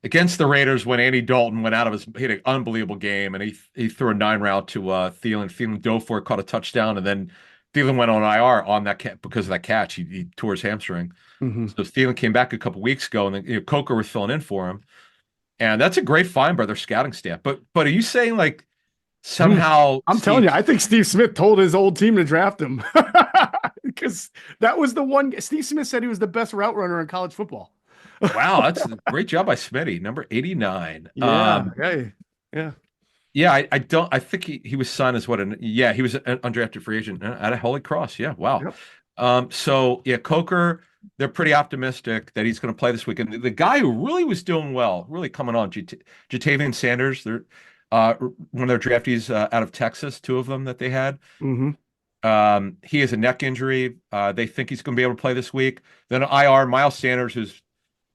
against the Raiders when Andy Dalton went out of his, he had an unbelievable game, and he threw a 9 route to Thielen. Thielen dove for it, caught a touchdown, and then Thielen went on IR on because of that catch. He tore his hamstring. Hmm. So Thielen came back a couple weeks ago, and then Coker was filling in for him, and that's a great find by their scouting staff. But are you saying like somehow I'm telling you, Steve? I think Steve Smith told his old team to draft him because that was the one. Steve Smith said he was the best route runner in college football. Wow, that's a great job by Smitty, number 89. Yeah. Hey. Yeah. Yeah, I don't. I think he was signed as what? Yeah, he was an undrafted free agent at a Holy Cross. Yeah, wow. Yep. So yeah, Coker, they're pretty optimistic that he's going to play this weekend. The guy who really was doing well, really coming on, Jatavian Sanders. They're one of their draftees out of Texas. Two of them that they had. Hmm. He has a neck injury. They think he's going to be able to play this week. Then IR, Miles Sanders, who's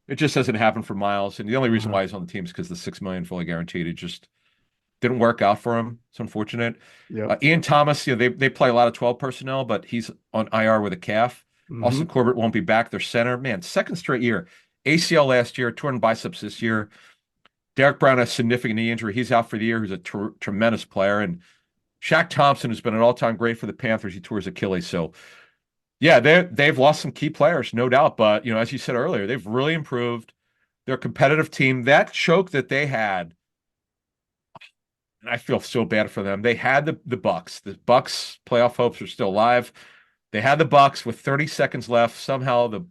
it just doesn't happen for Miles, and the only reason Uh-huh. why he's on the team is because the 6 million fully guaranteed. It just didn't work out for him. It's unfortunate. Yep. Ian Thomas, they play a lot of 12 personnel, but he's on IR with a calf. Austin Hmm. Corbett won't be back. Their center, man, second straight year. ACL last year, torn biceps this year. Derek Brown has significant knee injury. He's out for the year. He's a tremendous player. And Shaq Thompson has been an all-time great for the Panthers. He tore his Achilles. So Yeah, they've lost some key players, no doubt. But as you said earlier, they've really improved. They're a competitive team. That choke that they had, and I feel so bad for them. They had the Bucks. The Bucks playoff hopes are still alive. They had the Bucks with 30 seconds left. Somehow the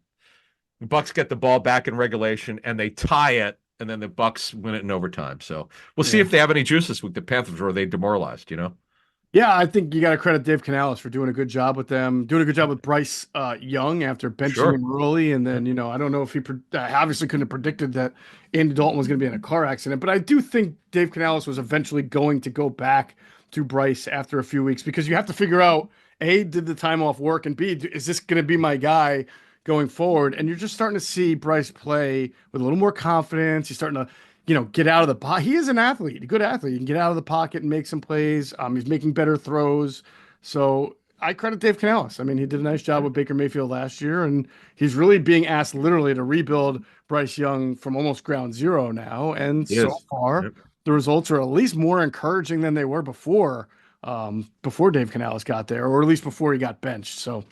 Bucks get the ball back in regulation and they tie it, and then the Bucks win it in overtime. So we'll see Yeah. if they have any juice this week. The Panthers, or are they demoralized? Yeah, I think you got to credit Dave Canales for doing a good job with them, doing a good job with Bryce Young after benching Sure. him early. And Yeah. then, I don't know if he obviously couldn't have predicted that Andy Dalton was going to be in a car accident, but I do think Dave Canales was eventually going to go back to Bryce after a few weeks because you have to figure out, A, did the time off work? And B, is this going to be my guy going forward? And you're just starting to see Bryce play with a little more confidence. He's starting to get out of the pocket. He is an athlete, a good athlete. He can get out of the pocket and make some plays. He's making better throws. So I credit Dave Canales. I mean, he did a nice job with Baker Mayfield last year, and he's really being asked literally to rebuild Bryce Young from almost ground zero now. And He so is. far, Yep. the results are at least more encouraging than they were before Dave Canales got there, or at least before he got benched. So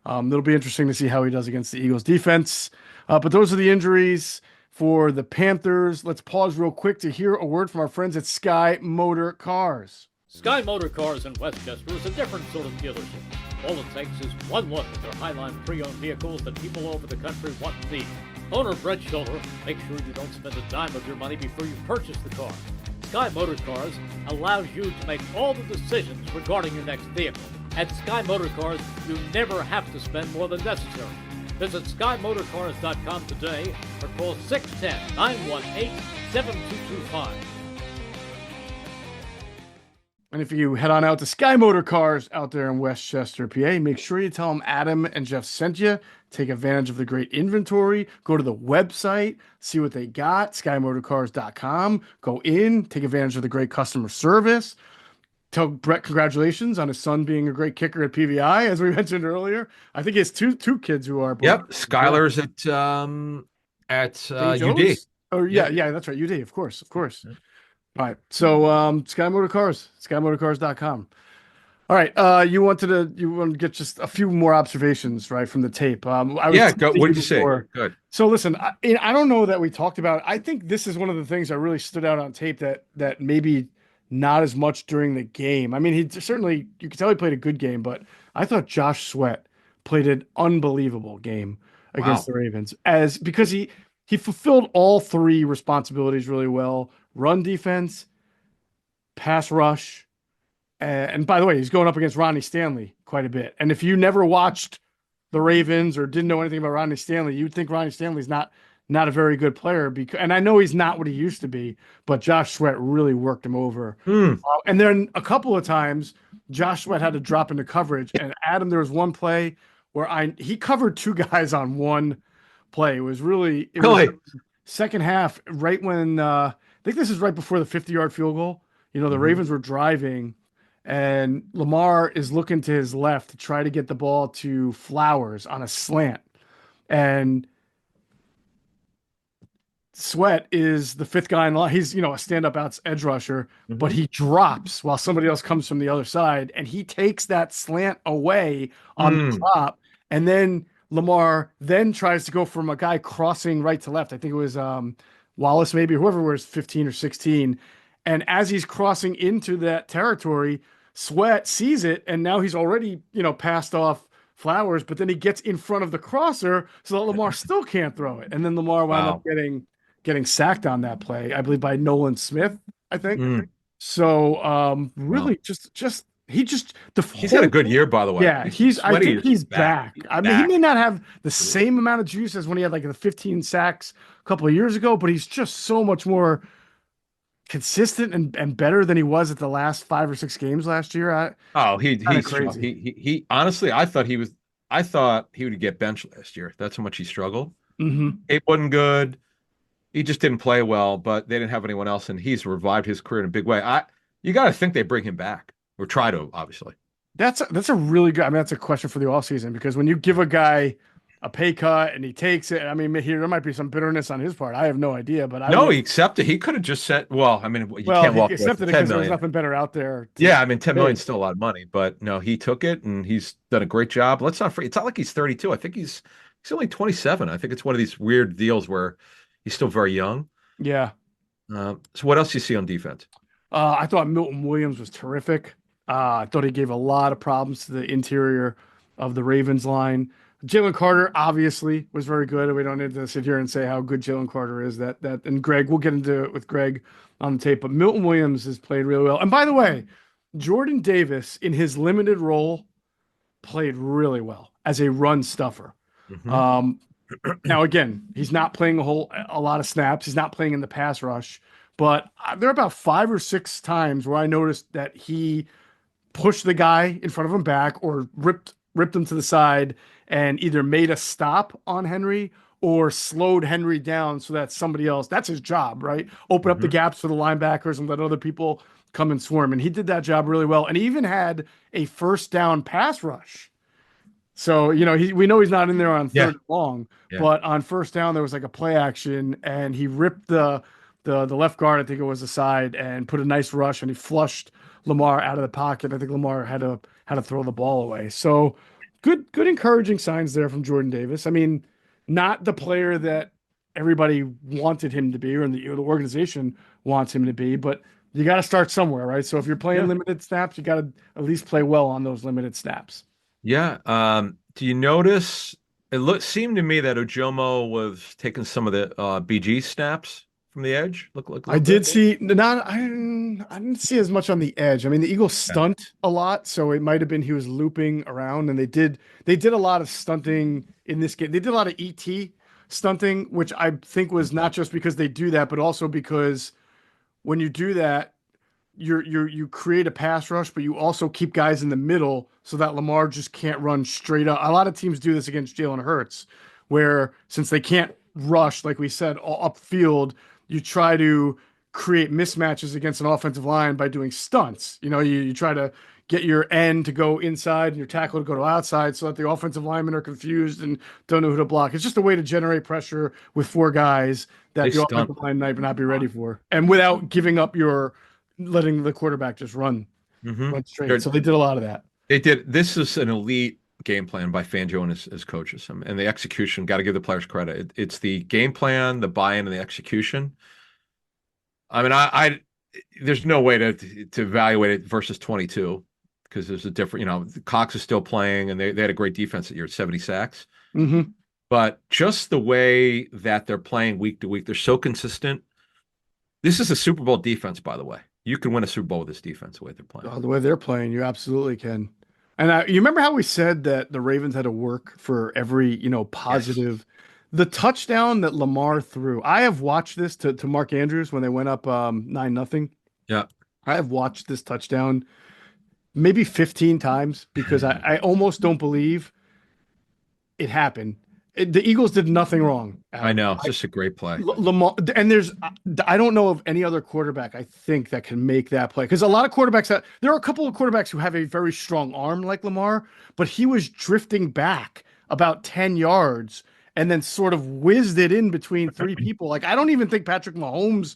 it'll be interesting to see how he does against the Eagles defense. But those are the injuries for the Panthers. Let's pause real quick to hear a word from our friends at Sky Motor Cars. Sky Motor Cars in Westchester is a different sort of dealership. All it takes is one look at their Highline pre-owned vehicles that people all over the country want and need. Owner Brett Schiller makes sure you don't spend a dime of your money before you purchase the car. Sky Motor Cars allows you to make all the decisions regarding your next vehicle. At Sky Motor Cars, you never have to spend more than necessary. Visit SkyMotorCars.com today or call 610-918-7225. And if you head on out to Sky Motor Cars out there in Westchester, PA, make sure you tell them Adam and Geoff sent you. Take advantage of the great inventory. Go to the website, see what they got, SkyMotorCars.com. Go in, take advantage of the great customer service. Tell Brett congratulations on his son being a great kicker at PVI, as we mentioned earlier. I think he has two kids who are both. Yep. Skylar's at St. UD. Joe's? Oh Yeah. yeah, that's right. UD, of course, of course. Yeah. All right. So Sky Motor Cars, SkyMotorCars.com. All right. You want to get just a few more observations, right, from the tape. I was Yeah. Go. texting What you did you say? before. Good. So listen, I don't know that we talked about it. I think this is one of the things that really stood out on tape that maybe not as much during the game. I mean, he certainly, you could tell he played a good game, but I thought Josh Sweat played an unbelievable game against Wow. the Ravens because he fulfilled all three responsibilities really well: run defense, pass rush. And by the way, he's going up against Ronnie Stanley quite a bit. And if you never watched the Ravens or didn't know anything about Ronnie Stanley, you'd think Ronnie Stanley's not a very good player and I know he's not what he used to be, but Josh Sweat really worked him over. Hmm. And then a couple of times, Josh Sweat had to drop into coverage. And Adam, there was one play where he covered two guys on one play. It was Really? second half, right when I think this is right before the 50-yard field goal. The Mhm. Ravens were driving, and Lamar is looking to his left to try to get the ball to Flowers on a slant. And Sweat is the fifth guy in line. He's, a stand-up edge rusher, but Mhm. he drops while somebody else comes from the other side, and he takes that slant away on the Hmm. drop. And then Lamar then tries to go from a guy crossing right to left. I think it was Wallace, maybe, whoever was 15 or 16. And as he's crossing into that territory, Sweat sees it, and now he's already, passed off Flowers, but then he gets in front of the crosser so that Lamar still can't throw it. And then Lamar wound up Wow. getting sacked on that play, I believe by Nolan Smith, I think. Hmm. So Wow. really just he just the He's had a whole good year, by the way. yeah, I Sweaty think is he's back. back. He's I mean, he back. may not have the same amount of juice as when he had like the 15 sacks a couple of years ago, but he's just so much more consistent and better than he was at the last 5 or 6 games last year. Oh, Kind of he's crazy. he honestly, I thought he would get benched last year. That's how much he struggled. Hmm. It wasn't good. He just didn't play well, but they didn't have anyone else, and he's revived his career in a big way. You got to think they bring him back or try to, obviously. That's a really good. I mean, that's a question for the offseason because when you give a guy a pay cut and he takes it. I mean, here there might be some bitterness on his part. I have no idea, but I No, would. he accepted. He could have just said, well, I mean, you Well, can't he walk away from accepted it 10 because there was million. nothing better out there Yeah, I mean, 10 million take. is still a lot of money, but no, he took it and he's done a great job. Let's not forget, it's not like he's 32. I think he's only 27. I think it's one of these weird deals where he's still very young. Yeah. So what else do you see on defense? I thought Milton Williams was terrific. I thought he gave a lot of problems to the interior of the Ravens line. Jalen Carter obviously was very good. We don't need to sit here and say how good Jalen Carter is. And Greg, we'll get into it with Greg on the tape. But Milton Williams has played really well. And by the way, Jordan Davis in his limited role played really well as a run stuffer. Um, Now again, he's not playing a lot of snaps. He's not playing in the pass rush. But there are about 5 or 6 times where I noticed that he pushed the guy in front of him back or ripped him to the side and either made a stop on Henry or slowed Henry down so that somebody else, that's his job, right? Open up the gaps for the linebackers and let other people come and swarm. And he did that job really well. And he even had a first down pass rush. So, we know he's not in there on third and long, but on first down, there was like a play action and he ripped the left guard, I think it was aside, and put a nice rush and he flushed Lamar out of the pocket. I think Lamar had to throw the ball away. So good encouraging signs there from Jordan Davis. I mean, not the player that everybody wanted him to be or the organization wants him to be, but you got to start somewhere, right? So if you're playing limited snaps, you got to at least play well on those limited snaps. Yeah. Do you notice seemed to me that Ojomo was taking some of the BG snaps from the edge. I did see not. I didn't see as much on the edge. I mean, the Eagles stunt a lot, so it might have been he was looping around, and they did a lot of stunting in this game. They did a lot of ET stunting, which I think was not just because they do that, but also because when you do that, you create a pass rush, but you also keep guys in the middle so that Lamar just can't run straight up. A lot of teams do this against Jalen Hurts, where since they can't rush, like we said, upfield, you try to create mismatches against an offensive line by doing stunts. You try to get your end to go inside and your tackle to go to outside so that the offensive linemen are confused and don't know who to block. It's just a way to generate pressure with 4 guys that the offensive line might not be ready for, and without giving up letting the quarterback just run straight. So they did a lot of that. They did. This is an elite game plan by Fangio and his coaches, and the execution. Got to give the players credit. It's the game plan, the buy-in, and the execution. I mean, I there's no way to evaluate it versus 22 because there's a different. Cox is still playing, and they had a great defense that year at 70 sacks. Mm-hmm. But just the way that they're playing week to week, they're so consistent. This is a Super Bowl defense, by the way. You can win a Super Bowl with this defense the way they're playing. Oh, the way they're playing, you absolutely can. And you remember how we said that the Ravens had to work for every, positive. Yes. The touchdown that Lamar threw. I have watched this to Mark Andrews when they went up 9-0. Yeah. I have watched this touchdown maybe 15 times because I almost don't believe it happened. The Eagles did nothing wrong. I know. It's just a great play. Lamar, and I don't know of any other quarterback I think that can make that play. Because a lot of quarterbacks there are a couple of quarterbacks who have a very strong arm like Lamar, but he was drifting back about 10 yards and then sort of whizzed it in between 3 people. Like, I don't even think Patrick Mahomes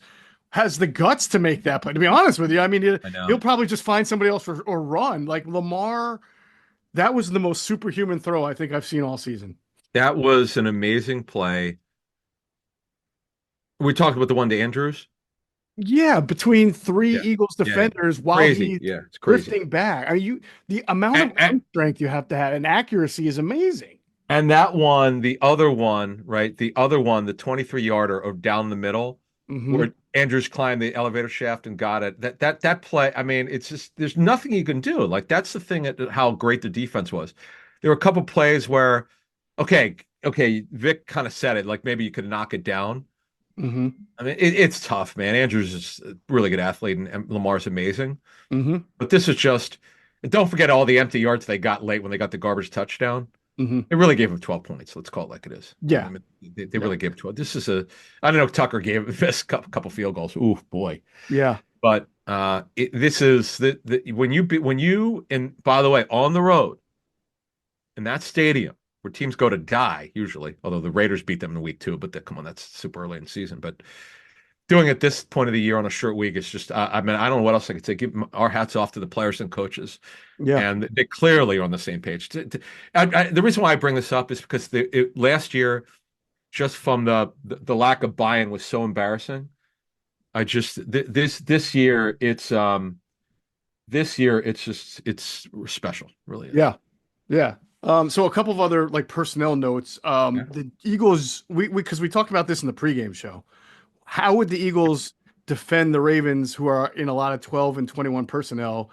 has the guts to make that play, to be honest with you. I mean, he'll probably just find somebody else or run. Like Lamar, that was the most superhuman throw I think I've seen all season. That was an amazing play. We talked about the one to Andrews. Yeah, between 3 Eagles defenders while he's drifting back. I mean, the amount of strength you have to have and accuracy is amazing. And that one, the other one, right? The other one, the 23-yarder down the middle, where Andrews climbed the elevator shaft and got it. That play, I mean, it's just there's nothing you can do. Like that's the thing how great the defense was. There were a couple plays where. Okay, Vic kind of said it, like maybe you could knock it down. Mm-hmm. I mean, it's tough, man. Andrews is a really good athlete, and Lamar's amazing. Mm-hmm. But this is just, and don't forget all the empty yards they got late when they got the garbage touchdown. Mm-hmm. It really gave them 12 points. Let's call it like it is. Yeah. I mean, they really gave 12. This is I don't know if Tucker gave a couple field goals. Ooh, boy. Yeah. But this is, when you, and by the way, on the road, in that stadium, where teams go to die usually, although the Raiders beat them in week 2, but come on, that's super early in the season. But doing it this point of the year on a short week, it's just, I mean, I don't know what else I could say. Give our hats off to the players and coaches. Yeah. And they clearly are on the same page. The reason why I bring this up is because last year, just from the lack of buy-in was so embarrassing. I just this year it's just it's special, really is. Yeah. Yeah. So a couple of other like personnel notes. Yeah. The Eagles, because we talked about this in the pregame show. How would the Eagles defend the Ravens, who are in a lot of 12 and 21 personnel?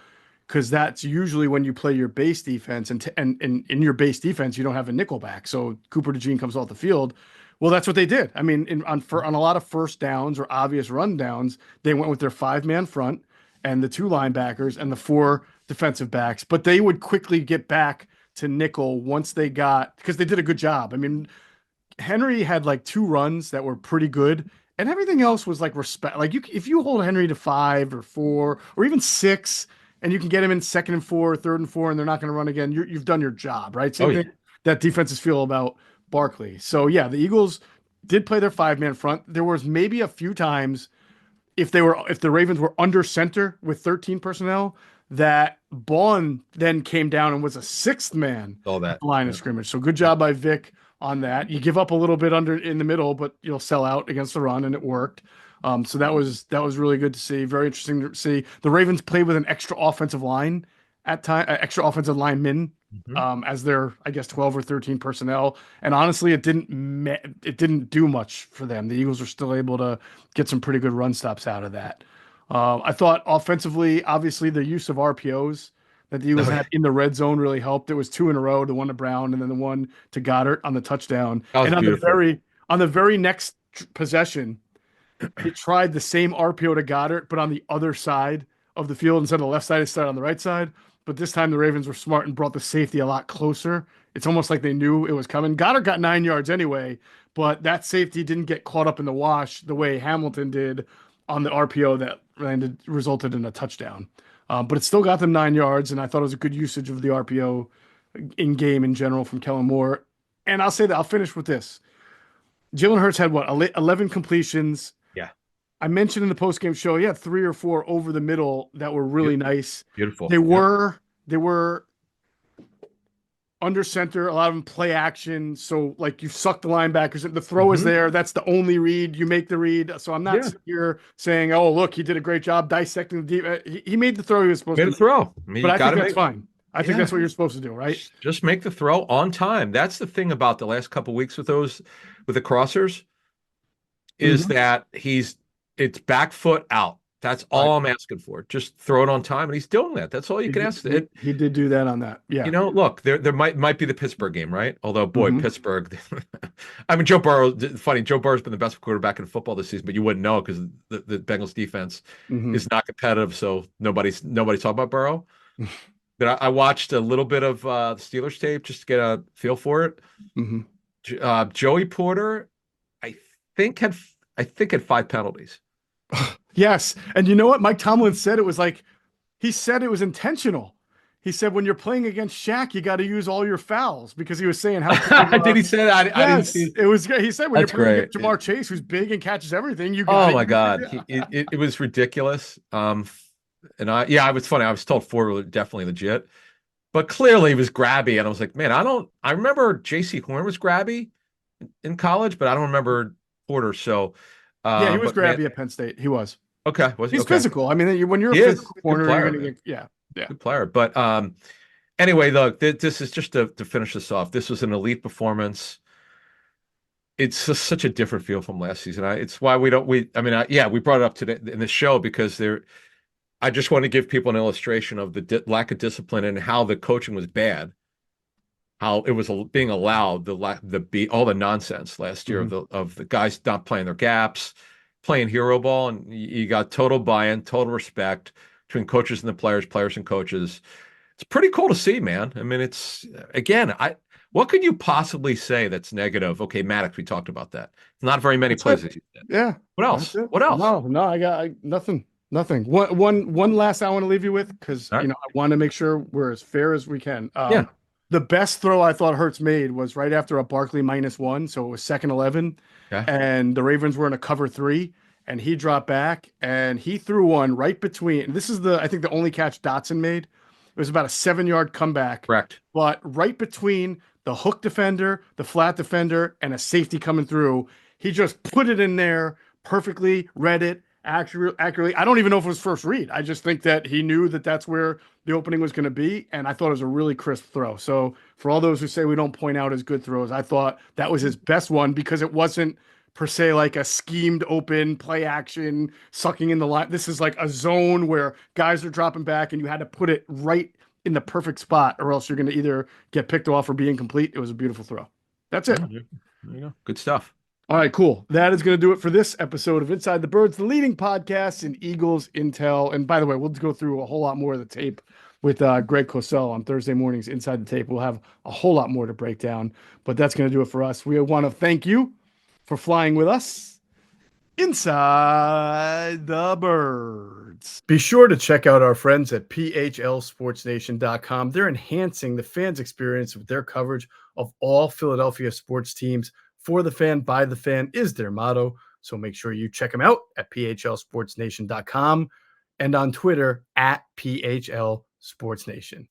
Because that's usually when you play your base defense, and in your base defense, you don't have a nickel back. So Cooper DeJean comes off the field. Well, that's what they did. I mean, on a lot of first downs or obvious run downs, they went with their 5-man front and the 2 linebackers and the 4 defensive backs. But they would quickly get back to nickel once they got, because they did a good job. I mean, Henry had like 2 runs that were pretty good, and everything else was like respect. Like if you hold Henry to 5 or 4 or even 6, and you can get him in 2nd and 4, 3rd and 4, and they're not going to run again, you've done your job, right? Same thing that defenses feel about Barkley. So yeah, the Eagles did play their 5-man front. There was maybe a few times if the Ravens were under center with 13 personnel, that Bond then came down and was a 6th man All that line of scrimmage. So good job by Vic on that. You give up a little bit in the middle, but you'll sell out against the run, and it worked. So that was really good to see. Very interesting to see. The Ravens played with an extra offensive line at time, extra offensive linemen, as their, I guess, 12 or 13 personnel. And honestly, it didn't do much for them. The Eagles were still able to get some pretty good run stops out of that. I thought offensively, obviously, the use of RPOs that the Eagles had in the red zone really helped. It was 2 in a row, the one to Brown and then the one to Goddard on the touchdown. And on the very next possession, he tried the same RPO to Goddard, but on the other side of the field instead of the left side, it started on the right side. But this time the Ravens were smart and brought the safety a lot closer. It's almost like they knew it was coming. Goddard got 9 yards anyway, but that safety didn't get caught up in the wash the way Hamilton did on the RPO that resulted in a touchdown. But it still got them 9 yards, and I thought it was a good usage of the RPO in game in general from Kellen Moore. And I'll say that I'll finish with this. Jalen Hurts had 11 completions. Yeah. I mentioned in the postgame show, he had 3 or 4 over the middle that were really nice. Beautiful. They were under center, a lot of them play action. So like you suck the linebackers. The throw is there. That's the only read. You make the read. So I'm not here saying, oh, look, he did a great job dissecting the deep. He made the throw he was supposed to throw. But I think that's fine. I think that's what you're supposed to do, right? Just make the throw on time. That's the thing about the last couple of weeks with the crossers is that it's back foot out. That's all I'm asking for. Just throw it on time, and he's doing that. That's all you can ask. He did do that on that. Yeah. Look, there might be the Pittsburgh game, right? Although, boy, Pittsburgh. I mean, Joe Burrow. Funny, Joe Burrow's been the best quarterback in football this season, but you wouldn't know because the Bengals defense is not competitive. So nobody's talking about Burrow. But I watched a little bit of the Steelers tape just to get a feel for it. Joey Porter, I think had 5 penalties. Yes. And you know what? Mike Tomlin said he said it was intentional. He said, when you're playing against Shaq, you got to use all your fouls because he was saying how. Did he say that? I didn't see. It was. He said when That's you're playing great. against Jamar Chase, who's big and catches everything, you. Oh my God, it was ridiculous. And it was funny. I was told 4 were definitely legit, but clearly he was grabby, and I was like, man, I remember J.C. Horn was grabby in college, but I don't remember Porter. So yeah, he was grabby at Penn State. He was. Okay, he's physical. I mean, when you're a physical corner, you're going to get good player. But anyway, look, this is just to finish this off. This was an elite performance. It's just such a different feel from last season. It's why we brought it up today in the show because I just want to give people an illustration of the lack of discipline and how the coaching was bad. How it was being allowed all the nonsense last year of the guys not playing their gaps, playing hero ball, and you got total buy-in, total respect between coaches and the players and coaches. It's pretty cool to see, man. I mean, it's again, what could you possibly say that's negative? Okay, Maddox, we talked about that. Not very many plays that you did. Yeah. What else? What else? No, I got nothing. Nothing. One last I want to leave you with because I want to make sure we're as fair as we can. The best throw I thought Hurts made was right after a Barkley -1, so it was second 11, Yeah. and the Ravens were in a cover 3, and he dropped back and he threw one right between. And this is I think the only catch Dotson made. It was about a 7-yard comeback, Correct. but right between the hook defender, the flat defender, and a safety coming through, he just put it in there perfectly, read it accurately. I don't even know if it was first read. I just think that he knew that that's where the opening was going to be, and I thought it was a really crisp throw. So for all those who say we don't point out his good throws, I thought that was his best one because it wasn't per se like a schemed open play action sucking in the line. This is like a zone where guys are dropping back and you had to put it right in the perfect spot or else you're going to either get picked off or be incomplete. It was a beautiful throw. That's it. Oh, there you go. Good stuff. All right, cool. That is going to do it for this episode of Inside the Birds, the leading podcast in Eagles intel. And by the way, we'll go through a whole lot more of the tape with Greg Cosell on Thursday mornings inside the tape. We'll have a whole lot more to break down, but that's going to do it for us. We want to thank you for flying with us inside the Birds. Be sure to check out our friends at PHLSportsNation.com. They're enhancing the fans' experience with their coverage of all Philadelphia sports teams. For the fan, by the fan is their motto. So make sure you check them out at PHLSportsNation.com and on Twitter at PHLSportsNation.